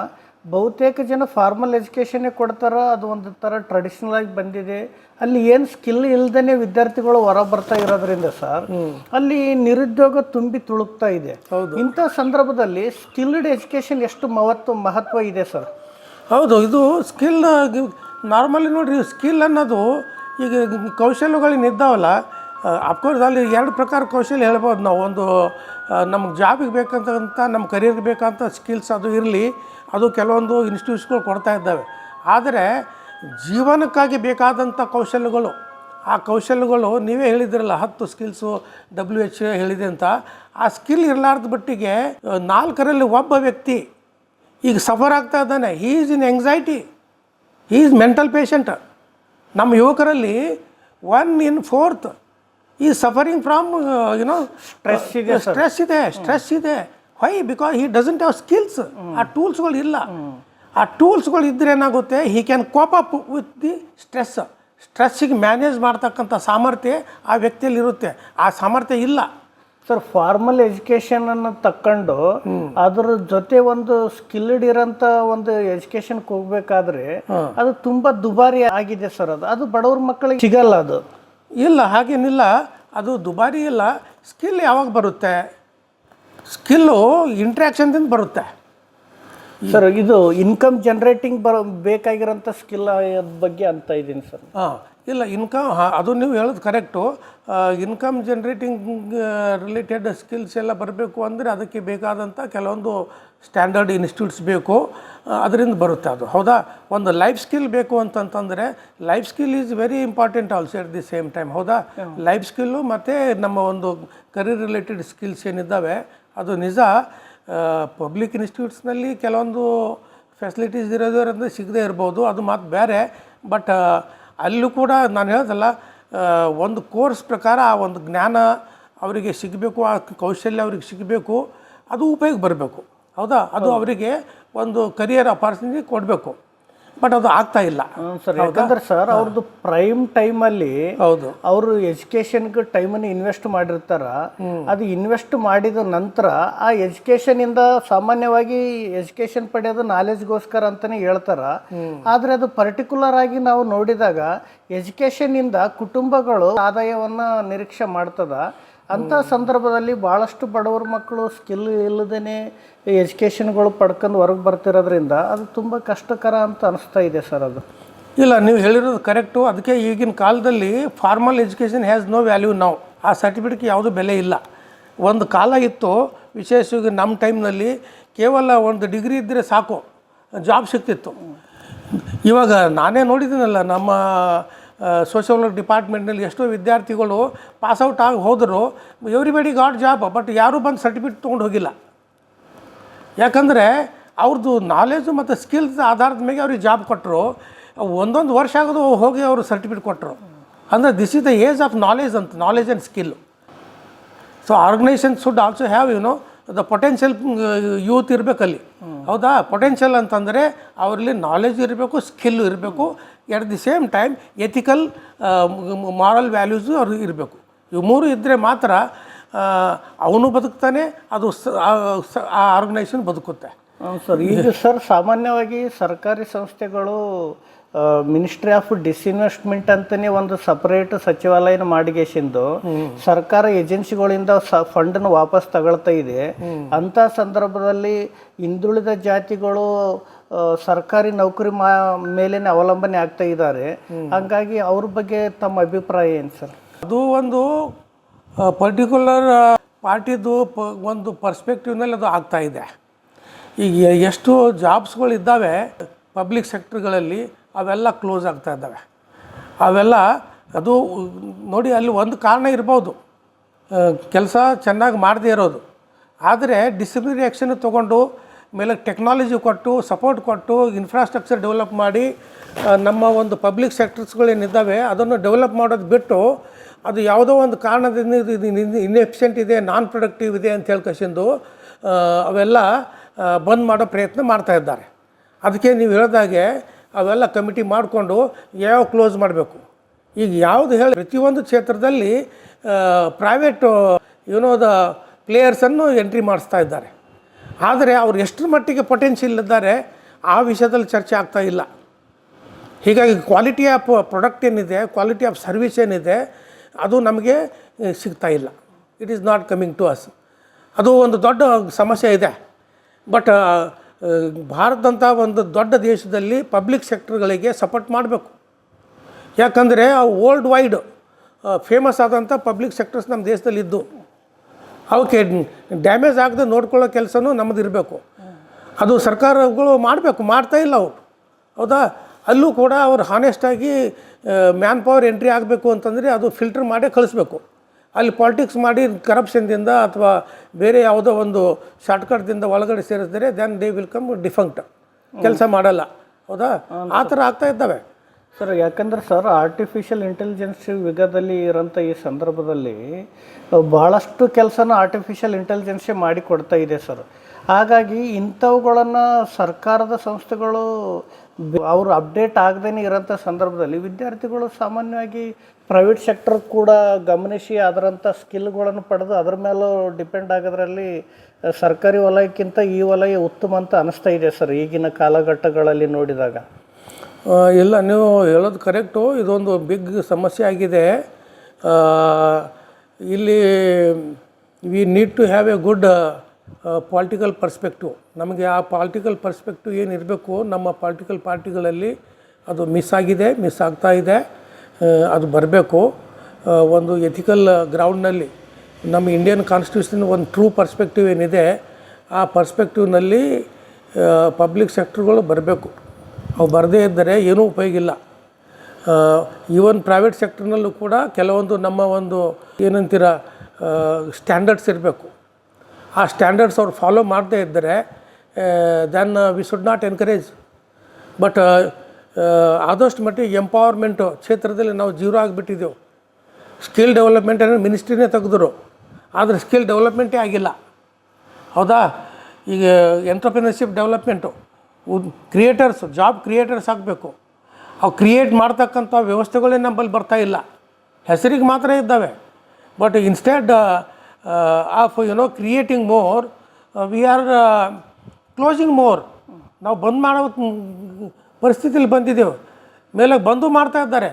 ಬಹುತೇಕ ಜನ ಫಾರ್ಮಲ್ ಎಜುಕೇಷನ್ನೇ ಕೊಡ್ತಾರೆ. ಅದು ಒಂದು ಥರ ಟ್ರೆಡಿಷ್ನಲ್ ಆಗಿ ಬಂದಿದೆ. ಅಲ್ಲಿ ಏನು ಸ್ಕಿಲ್ ಇಲ್ದೇ ವಿದ್ಯಾರ್ಥಿಗಳು ಹೊರ ಬರ್ತಾ ಇರೋದ್ರಿಂದ ಸರ್ ಅಲ್ಲಿ ನಿರುದ್ಯೋಗ ತುಂಬಿ ತುಳುಕ್ತಾ ಇದೆ. ಇಂಥ ಸಂದರ್ಭದಲ್ಲಿ ಸ್ಕಿಲ್ಡ್ ಎಜುಕೇಷನ್ ಎಷ್ಟು ಮಹತ್ವ ಇದೆ ಸರ್? ಹೌದು, ಇದು ಸ್ಕಿಲ್ ನಾರ್ಮಲಿ ನೋಡಿರಿ, ಸ್ಕಿಲ್ ಅನ್ನೋದು ಈಗ ಕೌಶಲ್ಯಗಳೇನಿದ್ದಾವಲ್ಲ ಅಫ್ಕೋರ್ಸ್ ಅಲ್ಲಿ ಎರಡು ಪ್ರಕಾರ ಕೌಶಲ್ಯ ಹೇಳ್ಬೋದು ನಾವು. ಒಂದು ನಮ್ಗೆ ಜಾಬಿಗೆ ಬೇಕಂತ ನಮ್ಮ ಕರಿಯರ್ಗೆ ಬೇಕಂತ ಸ್ಕಿಲ್ಸ್ ಅದು ಇರಲಿ, ಅದು ಕೆಲವೊಂದು ಇನ್ಸ್ಟಿಟ್ಯೂಟ್ಸ್ಗಳು ಕೊಡ್ತಾ ಇದ್ದಾವೆ. ಆದರೆ ಜೀವನಕ್ಕಾಗಿ ಬೇಕಾದಂಥ ಕೌಶಲ್ಯಗಳು, ಆ ಕೌಶಲ್ಯಗಳು ನೀವೇ ಹೇಳಿದ್ರಲ್ಲ 10 ಸ್ಕಿಲ್ಸು WHO ಹೇಳಿದೆ ಅಂತ. ಆ ಸ್ಕಿಲ್ ಇರಲಾರ್ದ ಮಟ್ಟಿಗೆ 4ರಲ್ಲಿ ಒಬ್ಬ ವ್ಯಕ್ತಿ ಈಗ ಸಫರ್ ಆಗ್ತಾ ಇದ್ದಾನೆ. He is in anxiety, he is mental patient. ನಮ್ಮ ಯುವಕರಲ್ಲಿ 1 in 4 ಈ ಸಫರಿಂಗ್ ಫ್ರಮ್ ಸ್ಟ್ರೆಸ್ ಇದೆ. Why? Because he doesn't have skills. ಆ ಟೂಲ್ಸ್ಗಳು ಇಲ್ಲ. ಆ ಟೂಲ್ಸ್ಗಳು ಇದ್ದರೆ ಏನಾಗುತ್ತೆ, he can cope up with the ಸ್ಟ್ರೆಸ್ಸಿಗೆ ಮ್ಯಾನೇಜ್ ಮಾಡ್ತಕ್ಕಂಥ ಸಾಮರ್ಥ್ಯ ಆ ವ್ಯಕ್ತಿಯಲ್ಲಿ ಇರುತ್ತೆ. ಆ ಸಾಮರ್ಥ್ಯ ಇಲ್ಲ. ಸರ್, ಫಾರ್ಮಲ್ ಎಜುಕೇಷನನ್ನು ತಕ್ಕೊಂಡು ಅದ್ರ ಜೊತೆ ಒಂದು ಸ್ಕಿಲ್ಡ್ ಇರೋಂಥ ಒಂದು ಎಜುಕೇಷನ್ಗೆ ಹೋಗ್ಬೇಕಾದ್ರೆ ಅದು ತುಂಬ ದುಬಾರಿ ಆಗಿದೆ ಸರ್. ಅದು ಬಡವ್ರ ಮಕ್ಕಳಿಗೆ ಸಿಗಲ್ಲ. ಅದು ಇಲ್ಲ, ಹಾಗೇನಿಲ್ಲ. ಅದು ದುಬಾರಿ ಇಲ್ಲ. ಸ್ಕಿಲ್ ಯಾವಾಗ ಬರುತ್ತೆ? ಸ್ಕಿಲ್ಲು ಇಂಟ್ರ್ಯಾಕ್ಷನ್ದಿಂದ ಬರುತ್ತೆ ಸರ್. ಇದು ಇನ್ಕಮ್ ಜನರೇಟಿಂಗ್ ಬೇಕಾಗಿರೋಂಥ ಸ್ಕಿಲ್ ಬಗ್ಗೆ ಅಂತ ಇದ್ದೀನಿ ಸರ್. ಇಲ್ಲ, ಇನ್ಕಮ್ ಅದು ನೀವು ಹೇಳೋದು correct. Income generating related skills ಎಲ್ಲ ಬರಬೇಕು ಅಂದರೆ ಅದಕ್ಕೆ ಬೇಕಾದಂಥ ಕೆಲವೊಂದು ಸ್ಟ್ಯಾಂಡರ್ಡ್ ಇನ್ಸ್ಟಿಟ್ಯೂಟ್ಸ್ ಬೇಕು, ಅದರಿಂದ ಬರುತ್ತೆ ಅದು. ಹೌದಾ? ಒಂದು ಲೈಫ್ ಸ್ಕಿಲ್ ಬೇಕು ಅಂತಂತಂದರೆ life skill is very important also at the same time. ಹೌದಾ? ಲೈಫ್ ಸ್ಕಿಲ್ಲು ಮತ್ತು ನಮ್ಮ ಒಂದು ಕರಿಯರ್ ರಿಲೇಟೆಡ್ ಸ್ಕಿಲ್ಸ್ ಏನಿದ್ದಾವೆ ಅದು ನಿಜ. ಪಬ್ಲಿಕ್ ಇನ್ಸ್ಟಿಟ್ಯೂಟ್ಸ್ನಲ್ಲಿ ಕೆಲವೊಂದು ಫೆಸಿಲಿಟೀಸ್ ಇರೋದರಿಂದ ಸಿಗದೇ ಇರ್ಬೋದು, ಅದು ಮಾತು ಬೇರೆ. ಬಟ್ ಅಲ್ಲೂ ಕೂಡ ನಾನು ಹೇಳ್ದಲ್ಲ, ಒಂದು ಕೋರ್ಸ್ ಪ್ರಕಾರ ಆ ಒಂದು ಜ್ಞಾನ ಅವರಿಗೆ ಸಿಗಬೇಕು, ಆ ಕೌಶಲ್ಯ ಅವ್ರಿಗೆ ಸಿಗಬೇಕು, ಅದು ಉಪಯೋಗ ಬರಬೇಕು. ಹೌದಾ? ಅದು ಅವರಿಗೆ ಒಂದು ಕರಿಯರ್ ಅಪಾರ್ಚುನಿಟಿ ಕೊಡಬೇಕು. ಬಟ್ ಅದು ಆಗ್ತಾ ಇಲ್ಲ ಸರ್. ಯಾಕಂದ್ರೆ ಸರ್, ಅವ್ರದ್ದು ಪ್ರೈಮ್ ಟೈಮಲ್ಲಿ ಹೌದು ಅವರು ಎಜುಕೇಷನ್ಗೆ ಟೈಮನ್ನು ಇನ್ವೆಸ್ಟ್ ಮಾಡಿರ್ತಾರ. ಅದು ಇನ್ವೆಸ್ಟ್ ಮಾಡಿದ ನಂತರ ಆ ಎಜುಕೇಷನಿಂದ ಸಾಮಾನ್ಯವಾಗಿ ಎಜುಕೇಷನ್ ಪಡೆಯೋದು ನಾಲೆಜ್ಗೋಸ್ಕರ ಅಂತಲೇ ಹೇಳ್ತಾರ. ಆದರೆ ಅದು ಪರ್ಟಿಕ್ಯುಲರ್ ಆಗಿ ನಾವು ನೋಡಿದಾಗ ಎಜುಕೇಷನ್ನಿಂದ ಕುಟುಂಬಗಳು ಆದಾಯವನ್ನು ನಿರೀಕ್ಷೆ ಮಾಡ್ತದ. ಅಂಥ ಸಂದರ್ಭದಲ್ಲಿ ಭಾಳಷ್ಟು ಬಡವ್ರ ಮಕ್ಕಳು ಸ್ಕಿಲ್ ಇಲ್ಲದೇ ಎಜುಕೇಷನ್ಗಳು ಪಡ್ಕೊಂಡು ಹೊರಗೆ ಬರ್ತಿರೋದ್ರಿಂದ ಅದು ತುಂಬ ಕಷ್ಟಕರ ಅಂತ ಅನಿಸ್ತಾ ಇದೆ ಸರ್. ಅದು ಇಲ್ಲ, ನೀವು ಹೇಳಿರೋದು ಕರೆಕ್ಟು. ಅದಕ್ಕೆ ಈಗಿನ ಕಾಲದಲ್ಲಿ formal education has no value ನಾವು. ಆ ಸರ್ಟಿಫಿಕೇಟ್ಗೆ ಯಾವುದೂ ಬೆಲೆ ಇಲ್ಲ. ಒಂದು ಕಾಲ ಇತ್ತು, ವಿಶೇಷವಾಗಿ ನಮ್ಮ ಟೈಮ್ನಲ್ಲಿ ಕೇವಲ ಒಂದು ಡಿಗ್ರಿ ಇದ್ದರೆ ಸಾಕು, ಜಾಬ್ ಸಿಗ್ತಿತ್ತು. ಇವಾಗ ನಾನೇ ನೋಡಿದ್ದೀನಲ್ಲ, ನಮ್ಮ ಸೋಷಿಯಲ್ ವರ್ಕ್ ಡಿಪಾರ್ಟ್ಮೆಂಟ್ನಲ್ಲಿ ಎಷ್ಟೋ ವಿದ್ಯಾರ್ಥಿಗಳು ಪಾಸ್ಔಟ್ ಆಗಿ ಹೋದರು, ಎವ್ರಿಬಡಿ ಗಾಟ್ ಜಾಬ್. ಬಟ್ ಯಾರೂ ಬಂದು ಸರ್ಟಿಫಿಕೇಟ್ ತೊಗೊಂಡು ಹೋಗಿಲ್ಲ. ಯಾಕಂದರೆ ಅವ್ರದ್ದು ನಾಲೆಜು ಮತ್ತು ಸ್ಕಿಲ್ಸ್ ಆಧಾರದ ಮೇಲೆ ಅವ್ರಿಗೆ ಜಾಬ್ ಕೊಟ್ಟರು. ಒಂದೊಂದು ವರ್ಷ ಆಗೋದು ಹೋಗಿ ಅವರು ಸರ್ಟಿಫಿಕೇಟ್ ಕೊಟ್ಟರು. ಅಂದರೆ this is the age of knowledge ಅಂತ, knowledge and skill. So organization should also have the potential youth ಇರಬೇಕಲ್ಲಿ. ಹೌದಾ? ಪೊಟೆನ್ಷಿಯಲ್ ಅಂತಂದರೆ ಅವರಲ್ಲಿ ನಾಲೆಜ್ ಇರಬೇಕು, ಸ್ಕಿಲ್ಲು ಇರಬೇಕು. At the same time ethical moral values ಅವ್ರಿಗೆ ಇರಬೇಕು. ಇವು ಮೂರು ಇದ್ದರೆ ಮಾತ್ರ ಅವನು ಬದುಕ್ತಾನೆ, ಅದು ಆ ಆರ್ಗನೈಸೇಷನ್ ಬದುಕುತ್ತೆ. ಸರ್, ಈಗ ಸರ್ ಸಾಮಾನ್ಯವಾಗಿ ಸರ್ಕಾರಿ ಸಂಸ್ಥೆಗಳು ಮಿನಿಸ್ಟ್ರಿ ಆಫ್ ಡಿಸ್ಇನ್ವೆಸ್ಟ್ಮೆಂಟ್ ಅಂತಲೇ ಒಂದು ಸಪರೇಟ್ ಸಚಿವಾಲಯನ ಮಾಡಿಗೆಸಿಂದು ಸರ್ಕಾರ ಏಜೆನ್ಸಿಗಳಿಂದ ಫಂಡನ್ನು ವಾಪಸ್ ತಗೊಳ್ತಾ ಇದೆ. ಅಂಥ ಸಂದರ್ಭದಲ್ಲಿ ಹಿಂದುಳಿದ ಜಾತಿಗಳು ಸರ್ಕಾರಿ ನೌಕರಿ ಮೇಲೇ ಅವಲಂಬನೆ ಆಗ್ತಾ ಇದ್ದಾರೆ. ಹಾಗಾಗಿ ಅವ್ರ ಬಗ್ಗೆ ತಮ್ಮ ಅಭಿಪ್ರಾಯ ಏನು ಸರ್? ಅದು ಒಂದು ಪರ್ಟಿಕ್ಯುಲರ್ ಪಾರ್ಟಿದು ಒಂದು ಪರ್ಸ್ಪೆಕ್ಟಿವ್ನಲ್ಲಿ ಅದು ಆಗ್ತಾ ಇದೆ. ಈಗ ಎಷ್ಟು ಜಾಬ್ಸ್ಗಳಿದ್ದಾವೆ ಪಬ್ಲಿಕ್ ಸೆಕ್ಟರ್ಗಳಲ್ಲಿ, ಅವೆಲ್ಲ ಕ್ಲೋಸ್ ಆಗ್ತಾ ಇದ್ದಾವೆ. ಅವೆಲ್ಲ ಅದು ನೋಡಿ, ಅಲ್ಲಿ ಒಂದು ಕಾರಣ ಇರ್ಬೋದು, ಕೆಲಸ ಚೆನ್ನಾಗಿ ಮಾಡದೇ ಇರೋದು. ಆದರೆ ಡಿಸಿಪ್ಲಿನರಿ ಆ್ಯಕ್ಷನ್ ತೊಗೊಂಡು ಮೇಲೆ ಟೆಕ್ನಾಲಜಿ ಕೊಟ್ಟು, ಸಪೋರ್ಟ್ ಕೊಟ್ಟು, ಇನ್ಫ್ರಾಸ್ಟ್ರಕ್ಚರ್ ಡೆವಲಪ್ ಮಾಡಿ ನಮ್ಮ ಒಂದು ಪಬ್ಲಿಕ್ ಸೆಕ್ಟರ್ಸ್ಗಳೇನಿದ್ದಾವೆ ಅದನ್ನು ಡೆವಲಪ್ ಮಾಡೋದು ಬಿಟ್ಟು, ಅದು ಯಾವುದೋ ಒಂದು ಕಾರಣದಿಂದ ಇದು ಇನ್ಎಫಿಷಿಯೆಂಟ್ ಇದೆ, ನಾನ್ ಪ್ರೊಡಕ್ಟಿವ್ ಇದೆ ಅಂತ ಹೇಳ್ಕೊಂಡು ಅವೆಲ್ಲ ಬಂದ್ ಮಾಡೋ ಪ್ರಯತ್ನ ಮಾಡ್ತಾಯಿದ್ದಾರೆ. ಅದಕ್ಕೆ ನೀವು ಹೇಳಿದಾಗೆ ಅವೆಲ್ಲ ಕಮಿಟಿ ಮಾಡಿಕೊಂಡು ಯಾವ ಕ್ಲೋಸ್ ಮಾಡಬೇಕು. ಈಗ ಯಾವುದು ಹೇಳಿ ಪ್ರತಿಯೊಂದು ಕ್ಷೇತ್ರದಲ್ಲಿ ಪ್ರೈವೇಟು ದ ಪ್ಲೇಯರ್ಸನ್ನು ಎಂಟ್ರಿ ಮಾಡಿಸ್ತಾ ಇದ್ದಾರೆ. ಆದರೆ ಅವ್ರು ಎಷ್ಟರ ಮಟ್ಟಿಗೆ ಪೊಟೆನ್ಷಿಯಲ್ ಇದ್ದಾರೆ ಆ ವಿಷಯದಲ್ಲಿ ಚರ್ಚೆ ಆಗ್ತಾ ಇಲ್ಲ. ಹೀಗಾಗಿ ಕ್ವಾಲಿಟಿ ಆಫ್ ಪ್ರಾಡಕ್ಟ್ ಏನಿದೆ, ಕ್ವಾಲಿಟಿ ಆಫ್ ಸರ್ವಿಸ್ ಏನಿದೆ, ಅದು ನಮಗೆ ಸಿಗ್ತಾ ಇಲ್ಲ. It is not coming to us. ಅದು ಒಂದು ದೊಡ್ಡ ಸಮಸ್ಯೆ ಇದೆ. ಬಟ್ ಭಾರತದಂಥ ಒಂದು ದೊಡ್ಡ ದೇಶದಲ್ಲಿ ಪಬ್ಲಿಕ್ ಸೆಕ್ಟರ್ಗಳಿಗೆ ಸಪೋರ್ಟ್ ಮಾಡಬೇಕು. ಯಾಕಂದರೆ ವರ್ಲ್ಡ್ ವೈಡ್ ಫೇಮಸ್ ಆದಂಥ ಪಬ್ಲಿಕ್ ಸೆಕ್ಟರ್ಸ್ ನಮ್ಮ ದೇಶದಲ್ಲಿ ಇದ್ದು ಅವಕ್ಕೆ ಡ್ಯಾಮೇಜ್ ಆಗದೆ ನೋಡ್ಕೊಳ್ಳೋ ಕೆಲಸನೂ ನಮ್ಮದು ಇರಬೇಕು. ಅದು ಸರ್ಕಾರಗಳು ಮಾಡಬೇಕು, ಮಾಡ್ತಾ ಇಲ್ಲ ಅವರು. ಹೌದಾ? ಅಲ್ಲೂ ಕೂಡ ಅವ್ರು ಹಾನೆಸ್ಟಾಗಿ ಮ್ಯಾನ್ ಪವರ್ ಎಂಟ್ರಿ ಆಗಬೇಕು ಅಂತಂದರೆ ಅದು ಫಿಲ್ಟರ್ ಮಾಡೇ ಕಳಿಸ್ಬೇಕು. ಅಲ್ಲಿ ಪಾಲಿಟಿಕ್ಸ್ ಮಾಡಿ ಕರಪ್ಷನ್ದಿಂದ ಅಥವಾ ಬೇರೆ ಯಾವುದೋ ಒಂದು ಶಾರ್ಟ್ಕಟ್ದಿಂದ ಒಳಗಡೆ ಸೇರಿಸಿದರೆ ದೆನ್ ದೇ ವಿಲ್ ಕಮ್ ಡಿಫಂಕ್ಟ್, ಕೆಲಸ ಮಾಡಲ್ಲ. ಹೌದಾ? ಆ ಥರ ಆಗ್ತಾ ಇದ್ದಾವೆ ಸರ್. ಯಾಕಂದ್ರೆ ಸರ್, ಆರ್ಟಿಫಿಷಿಯಲ್ ಇಂಟೆಲಿಜೆನ್ಸ್ ಯುಗದಲ್ಲಿ ಇರೋಂಥ ಈ ಸಂದರ್ಭದಲ್ಲಿ ಭಾಳಷ್ಟು ಕೆಲಸನ ಆರ್ಟಿಫಿಷಿಯಲ್ ಇಂಟೆಲಿಜೆನ್ಸೇ ಮಾಡಿ ಕೊಡ್ತಾ ಇದೆ ಸರ್. ಹಾಗಾಗಿ ಇಂಥವುಗಳನ್ನು ಸರ್ಕಾರದ ಸಂಸ್ಥೆಗಳು ಅವರು ಅಪ್ಡೇಟ್ ಆಗದೇ ಇರೋಂಥ ಸಂದರ್ಭದಲ್ಲಿ ವಿದ್ಯಾರ್ಥಿಗಳು ಸಾಮಾನ್ಯವಾಗಿ ಪ್ರೈವೇಟ್ ಸೆಕ್ಟರ್ ಕೂಡ ಗಮನಿಸಿ ಅದರಂಥ ಸ್ಕಿಲ್ಗಳನ್ನು ಪಡೆದು ಅದ್ರ ಮೇಲೂ ಡಿಪೆಂಡ್ ಆಗೋದ್ರಲ್ಲಿ ಸರ್ಕಾರಿ ವಲಯಕ್ಕಿಂತ ಈ ವಲಯ ಉತ್ತಮ ಅಂತ ಅನಿಸ್ತಾ ಇದೆ ಸರ್ ಈಗಿನ ಕಾಲಘಟ್ಟಗಳಲ್ಲಿ ನೋಡಿದಾಗ. ಇಲ್ಲ, ನೀವು ಹೇಳೋದು ಕರೆಕ್ಟು. ಇದೊಂದು ಬಿಗ್ ಸಮಸ್ಯೆ ಆಗಿದೆ. ಇಲ್ಲಿ we need to have a good political perspective. ನಮಗೆ ಆ ಪೊಲಿಟಿಕಲ್ ಪರ್ಸ್ಪೆಕ್ಟಿವ್ ಏನಿರಬೇಕು ನಮ್ಮ ಪೊಲಿಟಿಕಲ್ ಪಾರ್ಟಿಗಳಲ್ಲಿ ಅದು ಮಿಸ್ ಆಗಿದೆ, ಮಿಸ್ ಆಗ್ತಾ ಇದೆ. ಅದು ಬರಬೇಕು. ಒಂದು ಎಥಿಕಲ್ ಗ್ರೌಂಡ್ನಲ್ಲಿ ನಮ್ಮ ಇಂಡಿಯನ್ ಕಾನ್ಸ್ಟಿಟ್ಯೂಷನ್ ಒಂದು ಟ್ರೂ ಪರ್ಸ್ಪೆಕ್ಟಿವ್ ಏನಿದೆ ಆ ಪರ್ಸ್ಪೆಕ್ಟಿವ್ನಲ್ಲಿ ಪಬ್ಲಿಕ್ ಸೆಕ್ಟರ್ಗಳು ಬರಬೇಕು. ಅವು ಬರದೇ ಇದ್ದರೆ ಏನೂ ಉಪಯೋಗ ಇಲ್ಲ. ಈವನ್ ಪ್ರೈವೇಟ್ ಸೆಕ್ಟರ್ನಲ್ಲೂ ಕೂಡ ಕೆಲವೊಂದು ನಮ್ಮ ಒಂದು ಏನಂತೀರ ಸ್ಟ್ಯಾಂಡರ್ಡ್ಸ್ ಇರಬೇಕು. ಆ ಸ್ಟ್ಯಾಂಡರ್ಡ್ಸ್ ಅವ್ರು ಫಾಲೋ ಮಾಡದೇ ಇದ್ದರೆ then we should not encourage. But ಆದಷ್ಟು ಮಟ್ಟಿಗೆ ಎಂಪವರ್ಮೆಂಟು ಕ್ಷೇತ್ರದಲ್ಲಿ ನಾವು ಜೀರೋ ಆಗಿಬಿಟ್ಟಿದ್ದೆವು. ಸ್ಕಿಲ್ ಡೆವಲಪ್ಮೆಂಟ್ ಅನ್ನೋ ಮಿನಿಸ್ಟ್ರಿನೇ ತೆಗೆದ್ರು, ಆದರೆ ಸ್ಕಿಲ್ ಡೆವಲಪ್ಮೆಂಟೇ ಆಗಿಲ್ಲ. ಹೌದಾ? ಈಗ entrepreneurship development, creators, job creators ಆಗಬೇಕು. ಅವು ಕ್ರಿಯೇಟ್ ಮಾಡ್ತಕ್ಕಂಥ ವ್ಯವಸ್ಥೆಗಳೇ ನಮ್ಮಲ್ಲಿ ಬರ್ತಾ ಇಲ್ಲ, ಹೆಸರಿಗೆ ಮಾತ್ರ ಇದ್ದಾವೆ. But instead of creating more we are closing more. ನಾವು ಬಂದ್ ಮಾಡೋ ಪರಿಸ್ಥಿತಿಲಿ ಬಂದಿದ್ದೆವು. ಮೇಲೆ ಬಂದು ಮಾಡ್ತಾ ಇದ್ದಾರೆ.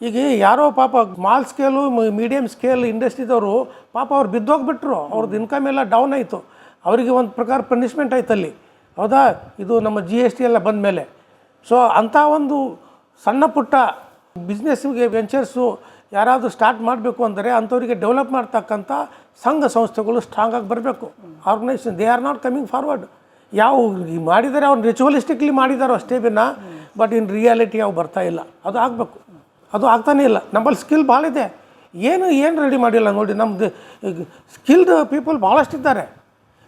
ಈಗ ಯಾರೋ ಪಾಪ ಸ್ಮಾಲ್ ಸ್ಕೇಲು ಮೀಡಿಯಮ್ ಸ್ಕೇಲ್ ಇಂಡಸ್ಟ್ರಿದವರು ಪಾಪ ಅವ್ರು ಬಿದ್ದೋಗ್ಬಿಟ್ರು. ಅವ್ರದ್ದು ಇನ್ಕಮ್ ಎಲ್ಲ ಡೌನ್ ಆಯಿತು. ಅವರಿಗೆ ಒಂದು ಪ್ರಕಾರ ಪನಿಷ್ಮೆಂಟ್ ಆಯ್ತಲ್ಲಿ. ಹೌದಾ? ಇದು ನಮ್ಮ GST ಎಲ್ಲ ಬಂದ ಮೇಲೆ. ಸೊ ಅಂಥ ಒಂದು ಸಣ್ಣ ಪುಟ್ಟ ಬಿಸ್ನೆಸ್ಗೆ ವೆಂಚರ್ಸು ಯಾರಾದರೂ ಸ್ಟಾರ್ಟ್ ಮಾಡಬೇಕು ಅಂದರೆ ಅಂಥವರಿಗೆ ಡೆವಲಪ್ ಮಾಡ್ತಕ್ಕಂಥ ಸಂಘ ಸಂಸ್ಥೆಗಳು ಸ್ಟ್ರಾಂಗಾಗಿ ಬರಬೇಕು. Organisation they are not coming forward. ಯಾವ ಮಾಡಿದ್ದಾರೆ ಅವ್ರು ರಿಚುವಲಿಸ್ಟಿಕ್ಲಿ ಮಾಡಿದಾರೋ ಅಷ್ಟೇ ಬಿನ್ನ, ಬಟ್ ಇನ್ ರಿಯಾಲಿಟಿ ಅವು ಬರ್ತಾ ಇಲ್ಲ. ಅದು ಆಗಬೇಕು. ಅದು ಆಗ್ತಾನೇ ಇಲ್ಲ. ನಮ್ಮಲ್ಲಿ ಸ್ಕಿಲ್ ಭಾಳ ಇದೆ, ಏನು ರೆಡಿ ಮಾಡಿಲ್ಲ ನೋಡಿ. ನಮ್ಮದು ಸ್ಕಿಲ್ಡ್ ಪೀಪಲ್ ಭಾಳಷ್ಟಿದ್ದಾರೆ,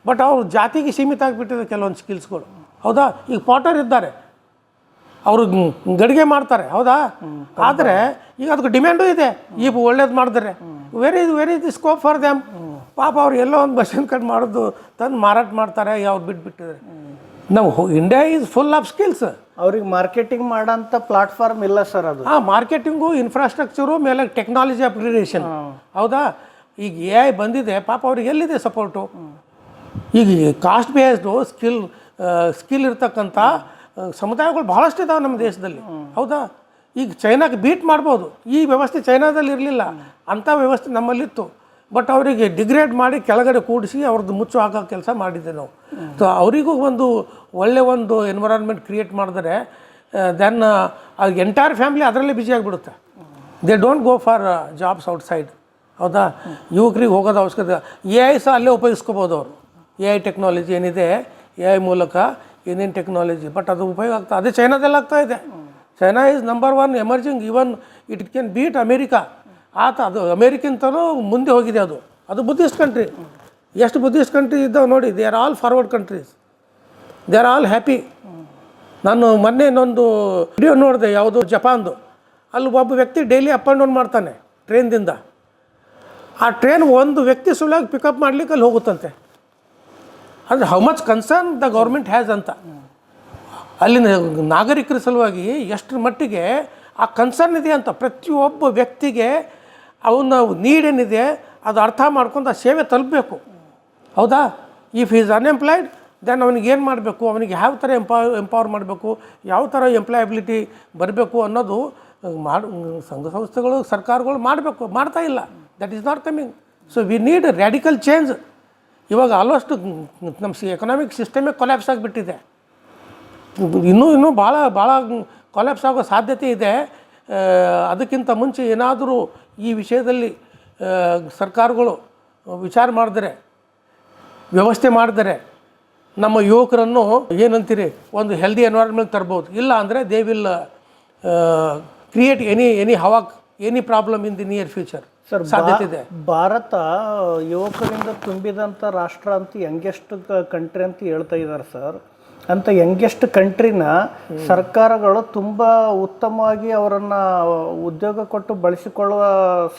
ಬಟ್ ಅವ್ರು ಜಾತಿಗೆ ಸೀಮಿತ ಆಗಿಬಿಟ್ಟಿದೆ ಕೆಲವೊಂದು ಸ್ಕಿಲ್ಸ್ಗಳು. ಹೌದಾ? ಈಗ ಪಾಟರ್ ಇದ್ದಾರೆ, ಅವರು ಗಡಿಗೆ ಮಾಡ್ತಾರೆ. ಹೌದಾ? ಆದರೆ ಈಗ ಅದಕ್ಕೆ ಡಿಮ್ಯಾಂಡು ಇದೆ. ಈಗ ಒಳ್ಳೇದು ಮಾಡಿದ್ರೆ very the scope for damn. ಪಾಪ ಅವ್ರು ಎಲ್ಲೋ ಒಂದು ಬಸ್ಸಿನ ಕಟ್ ಮಾಡೋದು ತಂದು ಮಾರಾಟ ಮಾಡ್ತಾರೆ. ಅವ್ರು ಬಿಟ್ಬಿಟ್ಟಿದ್ದಾರೆ. ನಾವು India is full of skills. ಅವ್ರಿಗೆ ಮಾರ್ಕೆಟಿಂಗ್ ಮಾಡೋಂಥ ಪ್ಲಾಟ್ಫಾರ್ಮ್ ಇಲ್ಲ ಸರ್. ಅದು ಮಾರ್ಕೆಟಿಂಗು, ಇನ್ಫ್ರಾಸ್ಟ್ರಕ್ಚರು, ಮೇಲೆ ಟೆಕ್ನಾಲಜಿ ಅಪ್ಗ್ರೇಡೇಷನ್. ಹೌದಾ? ಈಗ AI ಬಂದಿದೆ, ಪಾಪ ಅವ್ರಿಗೆ ಎಲ್ಲಿದೆ ಸಪೋರ್ಟು? ಈಗ ಕಾಸ್ಟ್ ಬೇಸ್ಡು ಸ್ಕಿಲ್ ಇರ್ತಕ್ಕಂಥ ಸಮುದಾಯಗಳು ಭಾಳಷ್ಟು ಇದಾವೆ ನಮ್ಮ ದೇಶದಲ್ಲಿ. ಹೌದಾ? ಈಗ ಚೈನಾಗೆ ಬೀಟ್ ಮಾಡ್ಬೋದು. ಈ ವ್ಯವಸ್ಥೆ ಚೈನಾದಲ್ಲಿ ಇರಲಿಲ್ಲ, ಅಂಥ ವ್ಯವಸ್ಥೆ ನಮ್ಮಲ್ಲಿತ್ತು. ಬಟ್ ಅವರಿಗೆ ಡಿಗ್ರೇಡ್ ಮಾಡಿ ಕೆಳಗಡೆ ಕೂಡಿಸಿ ಅವ್ರದ್ದು ಮುಚ್ಚು ಹಾಕೋ ಕೆಲಸ ಮಾಡಿದ್ದೆ ನಾವು. ಸೊ ಅವರಿಗೂ ಒಂದು ಒಳ್ಳೆಯ ಒಂದು ಎನ್ವೈರನ್ಮೆಂಟ್ ಕ್ರಿಯೇಟ್ ಮಾಡಿದ್ರೆ ದೆನ್ ಅದು ಎಂಟೈರ್ ಫ್ಯಾಮಿಲಿ ಅದರಲ್ಲೇ ಬ್ಯುಸಿ ಆಗಿಬಿಡುತ್ತೆ. They don't go for jobs outside. ಹೌದಾ? ಯುವಕರಿಗೆ ಹೋಗೋದು ಅವಶ್ಯಕತೆ. AI ಸಹ ಅಲ್ಲೇ ಉಪಯೋಗಿಸ್ಕೋಬೋದು ಅವರು. AI ಟೆಕ್ನಾಲಜಿ ಏನಿದೆ, AI ಮೂಲಕ ಏನೇನು ಟೆಕ್ನಾಲಜಿ, ಬಟ್ ಅದು ಉಪಯೋಗ ಆಗ್ತಾ ಅದೇ ಚೈನಾದಲ್ಲಿ ಆಗ್ತಾ ಇದೆ. China is number 1 emerging. Even it can beet America. ಅದು ಅಮೇರಿಕಿಂತಲೂ ಮುಂದೆ ಹೋಗಿದೆ. ಅದು ಬುದ್ಧಿಸ್ಟ್ ಕಂಟ್ರಿ. ಎಷ್ಟು ಬುದ್ಧಿಸ್ಟ್ ಕಂಟ್ರಿ ಇದ್ದಾವೆ ನೋಡಿ. They are all forward countries. They are all happy. ನಾನು ಮೊನ್ನೆ ಇನ್ನೊಂದು ವಿಡಿಯೋ ನೋಡಿದೆ, ಯಾವುದು ಜಪಾನ್ದು. ಅಲ್ಲಿ ಒಬ್ಬ ವ್ಯಕ್ತಿ ಡೈಲಿ ಅಪ್ ಆ್ಯಂಡ್ ಡೌನ್ ಮಾಡ್ತಾನೆ ಟ್ರೈನ್ದಿಂದ. ಆ ಟ್ರೈನ್ ಒಂದು ವ್ಯಕ್ತಿ ಸುಳ್ಳಾಗಿ ಪಿಕಪ್ ಮಾಡಲಿಕ್ಕೆ ಅಲ್ಲಿ ಹೋಗುತ್ತಂತೆ. ಅಂದರೆ how much concern the government has ಅಂತ. ಅಲ್ಲಿನ ನಾಗರಿಕರ ಸಲುವಾಗಿ ಎಷ್ಟರ ಮಟ್ಟಿಗೆ ಆ ಕನ್ಸರ್ನ್ ಇದೆ ಅಂತ. ಪ್ರತಿಯೊಬ್ಬ ವ್ಯಕ್ತಿಗೆ ಅವನ ನೀಡ್ ಏನಿದೆ ಅದು ಅರ್ಥ ಮಾಡ್ಕೊಂಡು ಆ ಸೇವೆ ತಲುಪಬೇಕು. ಹೌದಾ? ಇಫ್ ಈಸ್ ಅನ್ಎಂಪ್ಲಾಯ್ಡ್ ದೆನ್ ಅವನಿಗೆ ಏನು ಮಾಡಬೇಕು, ಅವನಿಗೆ ಯಾವ ಥರ ಎಂಪವರ್ ಮಾಡಬೇಕು, ಯಾವ ಥರ ಎಂಪ್ಲಾಯಬಿಲಿಟಿ ಬರಬೇಕು ಅನ್ನೋದು ಸಂಘ ಸಂಸ್ಥೆಗಳು, ಸರ್ಕಾರಗಳು ಮಾಡಬೇಕು. ಮಾಡ್ತಾ ಇಲ್ಲ. That is not coming. So we need radical change. ಇವಾಗ ಆಲ್ಮೋಸ್ಟ್ ನಮ್ಮ ಎಕನಾಮಿಕ್ ಸಿಸ್ಟಮೇ ಕೊಲ್ಯಾಪ್ಸ್ ಆಗಿಬಿಟ್ಟಿದೆ. ಇನ್ನೂ ಭಾಳ ಕೊಲ್ಯಾಪ್ಸ್ ಆಗೋ ಸಾಧ್ಯತೆ ಇದೆ. ಅದಕ್ಕಿಂತ ಮುಂಚೆ ಏನಾದರೂ ಈ ವಿಷಯದಲ್ಲಿ ಸರ್ಕಾರಗಳು ವಿಚಾರ ಮಾಡಿದರೆ, ವ್ಯವಸ್ಥೆ ಮಾಡಿದರೆ ನಮ್ಮ ಯುವಕರನ್ನು ಏನಂತೀರಿ ಒಂದು ಹೆಲ್ದಿ ಎನ್ವೈರನ್ಮೆಂಟ್ ತರ್ಬೋದು. ಇಲ್ಲ ಅಂದರೆ they will create any havoc any problem in the near future ಸಾಧ್ಯತೆ ಇದೆ. ಭಾರತ ಯುವಕರಿಂದ ತುಂಬಿದಂಥ ರಾಷ್ಟ್ರ ಅಂತ ಯಂಗೆಸ್ಟ್ ಕಂಟ್ರಿ ಅಂತ ಹೇಳ್ತಾ ಇದ್ದಾರೆ ಸರ್. ಅಂತ ಯಂಗೆಸ್ಟ್ ಕಂಟ್ರಿನ ಸರ್ಕಾರಗಳು ತುಂಬ ಉತ್ತಮವಾಗಿ ಅವರನ್ನು ಉದ್ಯೋಗ ಕೊಟ್ಟು ಬಳಸಿಕೊಳ್ಳುವ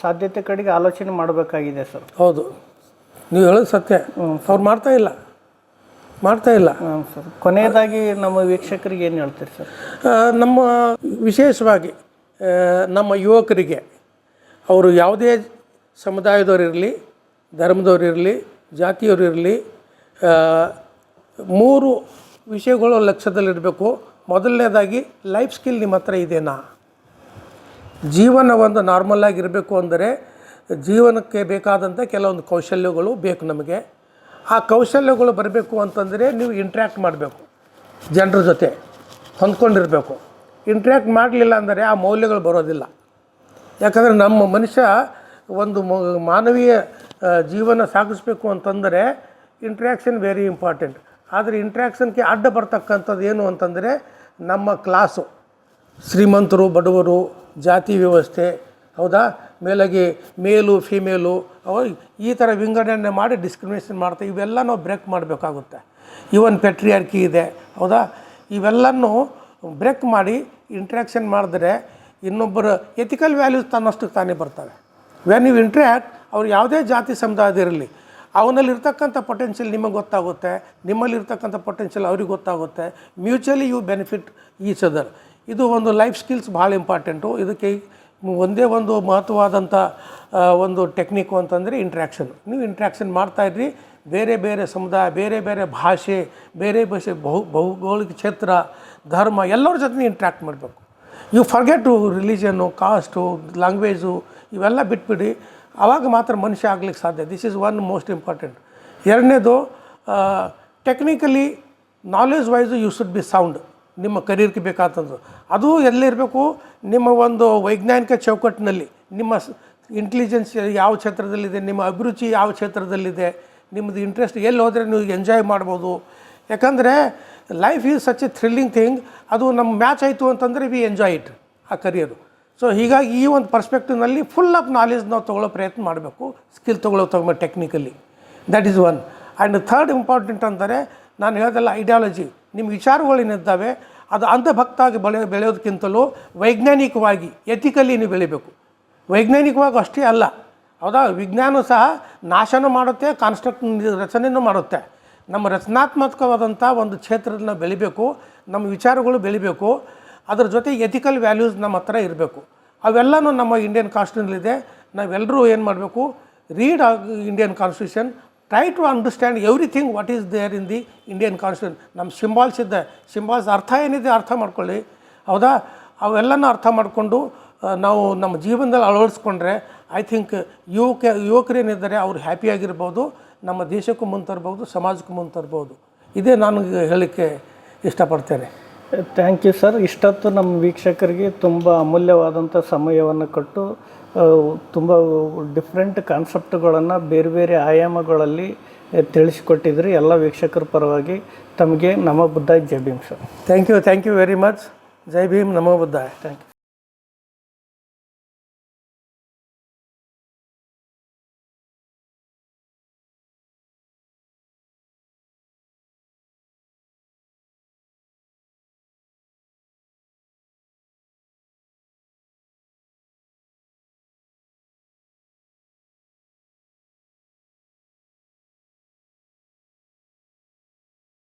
ಸಾಧ್ಯತೆ ಕಡೆಗೆ ಆಲೋಚನೆ ಮಾಡಬೇಕಾಗಿದೆ ಸರ್. ಹೌದು, ನೀವು ಹೇಳೋದು ಸತ್ಯ. ಅವ್ರು ಮಾಡ್ತಾ ಇಲ್ಲ. ಸರ್, ಕೊನೆಯದಾಗಿ ನಮ್ಮ ವೀಕ್ಷಕರಿಗೆ ಏನು ಹೇಳ್ತೀರಿ ಸರ್? ನಮ್ಮ ವಿಶೇಷವಾಗಿ ನಮ್ಮ ಯುವಕರಿಗೆ, ಅವರು ಯಾವುದೇ ಸಮುದಾಯದವರಿರಲಿ, ಧರ್ಮದವರಿರಲಿ, ಜಾತಿಯವರಿರಲಿ, 3 ವಿಷಯಗಳು ಲಕ್ಷ್ಯದಲ್ಲಿರಬೇಕು. ಮೊದಲನೇದಾಗಿ ಲೈಫ್ ಸ್ಕಿಲ್ ನಿಮ್ಮ ಹತ್ರ ಇದೆನಾ? ಜೀವನ ಒಂದು ನಾರ್ಮಲ್ ಆಗಿರಬೇಕು ಅಂದರೆ ಜೀವನಕ್ಕೆ ಬೇಕಾದಂಥ ಕೆಲವೊಂದು ಕೌಶಲ್ಯಗಳು ಬೇಕು ನಮಗೆ. ಆ ಕೌಶಲ್ಯಗಳು ಬರಬೇಕು ಅಂತಂದರೆ ನೀವು ಇಂಟ್ರ್ಯಾಕ್ಟ್ ಮಾಡಬೇಕು, ಜನರ ಜೊತೆ ಹೊಂದ್ಕೊಂಡಿರಬೇಕು. ಇಂಟ್ರ್ಯಾಕ್ಟ್ ಮಾಡಲಿಲ್ಲ ಅಂದರೆ ಆ ಮೌಲ್ಯಗಳು ಬರೋದಿಲ್ಲ. ಯಾಕಂದರೆ ನಮ್ಮ ಮನುಷ್ಯ ಒಂದು ಮಾನವೀಯ ಜೀವನ ಸಾಗಿಸ್ಬೇಕು ಅಂತಂದರೆ ಇಂಟ್ರ್ಯಾಕ್ಷನ್ ವೆರಿ ಇಂಪಾರ್ಟೆಂಟ್. ಆದರೆ ಇಂಟ್ರ್ಯಾಕ್ಷನ್ಗೆ ಅಡ್ಡ ಬರ್ತಕ್ಕಂಥದ್ದು ಏನು ಅಂತಂದರೆ ನಮ್ಮ ಕ್ಲಾಸು, ಶ್ರೀಮಂತರು, ಬಡವರು, ಜಾತಿ ವ್ಯವಸ್ಥೆ, ಹೌದಾ, ಮೇಲಾಗಿ ಮೇಲು ಫಿಮೇಲು, ಈ ಥರ ವಿಂಗಡಣೆ ಮಾಡಿ ಡಿಸ್ಕ್ರಿಮಿನೇಷನ್ ಮಾಡ್ತಾ ಇವೆಲ್ಲ ನಾವು ಬ್ರೇಕ್ ಮಾಡಬೇಕಾಗುತ್ತೆ. ಇವನ್ ಪೆಟ್ರಿಯಾರ್ಕಿ ಇದೆ, ಹೌದಾ, ಇವೆಲ್ಲನೂ ಬ್ರೇಕ್ ಮಾಡಿ ಇಂಟ್ರ್ಯಾಕ್ಷನ್ ಮಾಡಿದ್ರೆ ಇನ್ನೊಬ್ಬರ ಎಥಿಕಲ್ ವ್ಯಾಲ್ಯೂಸ್ ತನ್ನಷ್ಟಕ್ಕೆ ತಾನೇ ಬರ್ತವೆ. ವೆನ್ ಯು ಇಂಟ್ರ್ಯಾಕ್ಟ್, ಅವ್ರು ಯಾವುದೇ ಜಾತಿ ಸಮುದಾಯದಿರಲಿ, ಅವನಲ್ಲಿರ್ತಕ್ಕಂಥ ಪೊಟೆನ್ಷಿಯಲ್ ನಿಮಗೆ ಗೊತ್ತಾಗುತ್ತೆ, ನಿಮ್ಮಲ್ಲಿರ್ತಕ್ಕಂಥ ಪೊಟೆನ್ಷಿಯಲ್ ಅವ್ರಿಗೆ ಗೊತ್ತಾಗುತ್ತೆ. Mutually you benefit each other. ಇದು ಒಂದು ಲೈಫ್ ಸ್ಕಿಲ್ಸ್ ಭಾಳ ಇಂಪಾರ್ಟೆಂಟು. ಇದಕ್ಕೆ ಒಂದೇ ಒಂದು ಮಹತ್ವವಾದಂಥ ಒಂದು ಟೆಕ್ನಿಕ್ಕು ಅಂತಂದರೆ ಇಂಟ್ರ್ಯಾಕ್ಷನ್. ನೀವು ಇಂಟ್ರ್ಯಾಕ್ಷನ್ ಮಾಡ್ತಾಯಿದ್ರಿ, ಬೇರೆ ಬೇರೆ ಸಮುದಾಯ, ಬೇರೆ ಬೇರೆ ಭಾಷೆ, ಬೇರೆ ಭಾಷೆ, ಭೌಗೋಳಿಕ ಕ್ಷೇತ್ರ, ಧರ್ಮ, ಎಲ್ಲರ ಜೊತೆ ಇಂಟ್ರ್ಯಾಕ್ಟ್ ಮಾಡಬೇಕು. You forget religion, caste, language ಇವೆಲ್ಲ ಬಿಟ್ಬಿಡಿ. ಆವಾಗ ಮಾತ್ರ ಮನುಷ್ಯ ಆಗ್ಲಿಕ್ಕೆ ಸಾಧ್ಯ. This is one most important. ಎರಡನೇದು, technically knowledge wise you should be sound. ನಿಮ್ಮ ಕರಿಯರ್ಗೆ ಬೇಕಾದಂಥದ್ದು ಅದು ಎಲ್ಲಿರಬೇಕು? ನಿಮ್ಮ ಒಂದು ವೈಜ್ಞಾನಿಕ ಚೌಕಟ್ಟಿನಲ್ಲಿ ನಿಮ್ಮ ಇಂಟೆಲಿಜೆನ್ಸ್ ಯಾವ ಕ್ಷೇತ್ರದಲ್ಲಿದೆ, ನಿಮ್ಮ ಅಭಿರುಚಿ ಯಾವ ಕ್ಷೇತ್ರದಲ್ಲಿದೆ, ನಿಮ್ಮದು ಇಂಟ್ರೆಸ್ಟ್ ಎಲ್ಲಿ ಹೋದರೆ ನೀವು ಎಂಜಾಯ್ ಮಾಡ್ಬೋದು. ಯಾಕಂದರೆ life is such A thrilling thing. ಅದು ನಮ್ಮ ಮ್ಯಾಚ್ ಆಯಿತು ಅಂತಂದರೆ ವಿ ಎಂಜಾಯ್ ಇಟ್, ಆ ಕರಿಯರು. ಸೊ ಹೀಗಾಗಿ ಈ ಒಂದು ಪರ್ಸ್ಪೆಕ್ಟಿವ್ನಲ್ಲಿ ಫುಲ್ ಆಫ್ ನಾಲೆಜ್ ನಾವು ತೊಗೊಳ್ಳೋ ಪ್ರಯತ್ನ ಮಾಡಬೇಕು, ಸ್ಕಿಲ್ ತೊಗೊಳ್ಳೋ technically. That is one. And third important ಅಂದರೆ ನಾನು ಹೇಳೋದಲ್ಲ, ಐಡಿಯಾಲಜಿ. ನಿಮ್ಮ ವಿಚಾರಗಳೇನಿದ್ದಾವೆ ಅದು ಅಂಧಭಕ್ತಾಗಿ ಬೆಳೆಯೋದಕ್ಕಿಂತಲೂ ವೈಜ್ಞಾನಿಕವಾಗಿ, ಎಥಿಕಲಿ ನೀವು ಬೆಳಿಬೇಕು. ವೈಜ್ಞಾನಿಕವಾಗಿ ಅಷ್ಟೇ ಅಲ್ಲ, ಹೌದಾ, ವಿಜ್ಞಾನ ಸಹ ನಾಶನೂ ಮಾಡುತ್ತೆ, ಕಾನ್ಸ್ಟ್ರಕ್ಟ್ ರಚನೆಯೂ ಮಾಡುತ್ತೆ. ನಮ್ಮ ರಚನಾತ್ಮಕವಾದಂಥ ಒಂದು ಕ್ಷೇತ್ರದಲ್ಲಿ ನಾವು ಬೆಳಿಬೇಕು, ನಮ್ಮ ವಿಚಾರಗಳು ಬೆಳಿಬೇಕು. ಅದ್ರ ಜೊತೆ ಎಥಿಕಲ್ ವ್ಯಾಲ್ಯೂಸ್ ನಮ್ಮ ಹತ್ರ ಇರಬೇಕು. ಅವೆಲ್ಲನೂ ನಮ್ಮ ಇಂಡಿಯನ್ ಕಾನ್ಸ್ಟಿಟ್ಯೂಷನಲ್ಲಿದೆ. ನಾವೆಲ್ಲರೂ ಏನು ಮಾಡಬೇಕು? Read Indian constitution, try to understand everything what is there in the Indian constitution. ನಮ್ಮ ಸಿಂಬಾಲ್ಸ್ ಇದೆ, ಸಿಂಬಾಲ್ಸ್ ಅರ್ಥ ಏನಿದೆ ಅರ್ಥ ಮಾಡ್ಕೊಳ್ಳಿ, ಹೌದಾ. ಅವೆಲ್ಲನೂ ಅರ್ಥ ಮಾಡಿಕೊಂಡು ನಾವು ನಮ್ಮ ಜೀವನದಲ್ಲಿ ಅಳವಡಿಸ್ಕೊಂಡ್ರೆ ಐ ಥಿಂಕ್ ಯುವಕರೇನಿದ್ದಾರೆ ಅವ್ರು ಹ್ಯಾಪಿಯಾಗಿರ್ಬೋದು, ನಮ್ಮ ದೇಶಕ್ಕೂ ಮುಂದೆ ತರ್ಬೋದು, ಸಮಾಜಕ್ಕೂ ಮುಂದೆ ತರ್ಬೋದು. ಇದೇ ನಾನು ಹೇಳಲಿಕ್ಕೆ ಇಷ್ಟಪಡ್ತೇನೆ. Thank you sir. ಇಷ್ಟೊತ್ತು ನಮ್ಮ ವೀಕ್ಷಕರಿಗೆ ತುಂಬ ಅಮೂಲ್ಯವಾದಂಥ ಸಮಯವನ್ನು ಕೊಟ್ಟು ತುಂಬ ಡಿಫ್ರೆಂಟ್ ಕಾನ್ಸೆಪ್ಟ್ಗಳನ್ನು ಬೇರೆ ಬೇರೆ ಆಯಾಮಗಳಲ್ಲಿ ತಿಳಿಸಿಕೊಟ್ಟಿದ್ರಿ. ಎಲ್ಲ ವೀಕ್ಷಕರ ಪರವಾಗಿ ತಮಗೆ ನಮೋ ಬುದ್ಧಾಯ, ಜೈ Bhim sir. Thank you very much. ಜೈ ಭೀಮ್, ನಮೋ ಬುದ್ಧಾಯ. Thank you.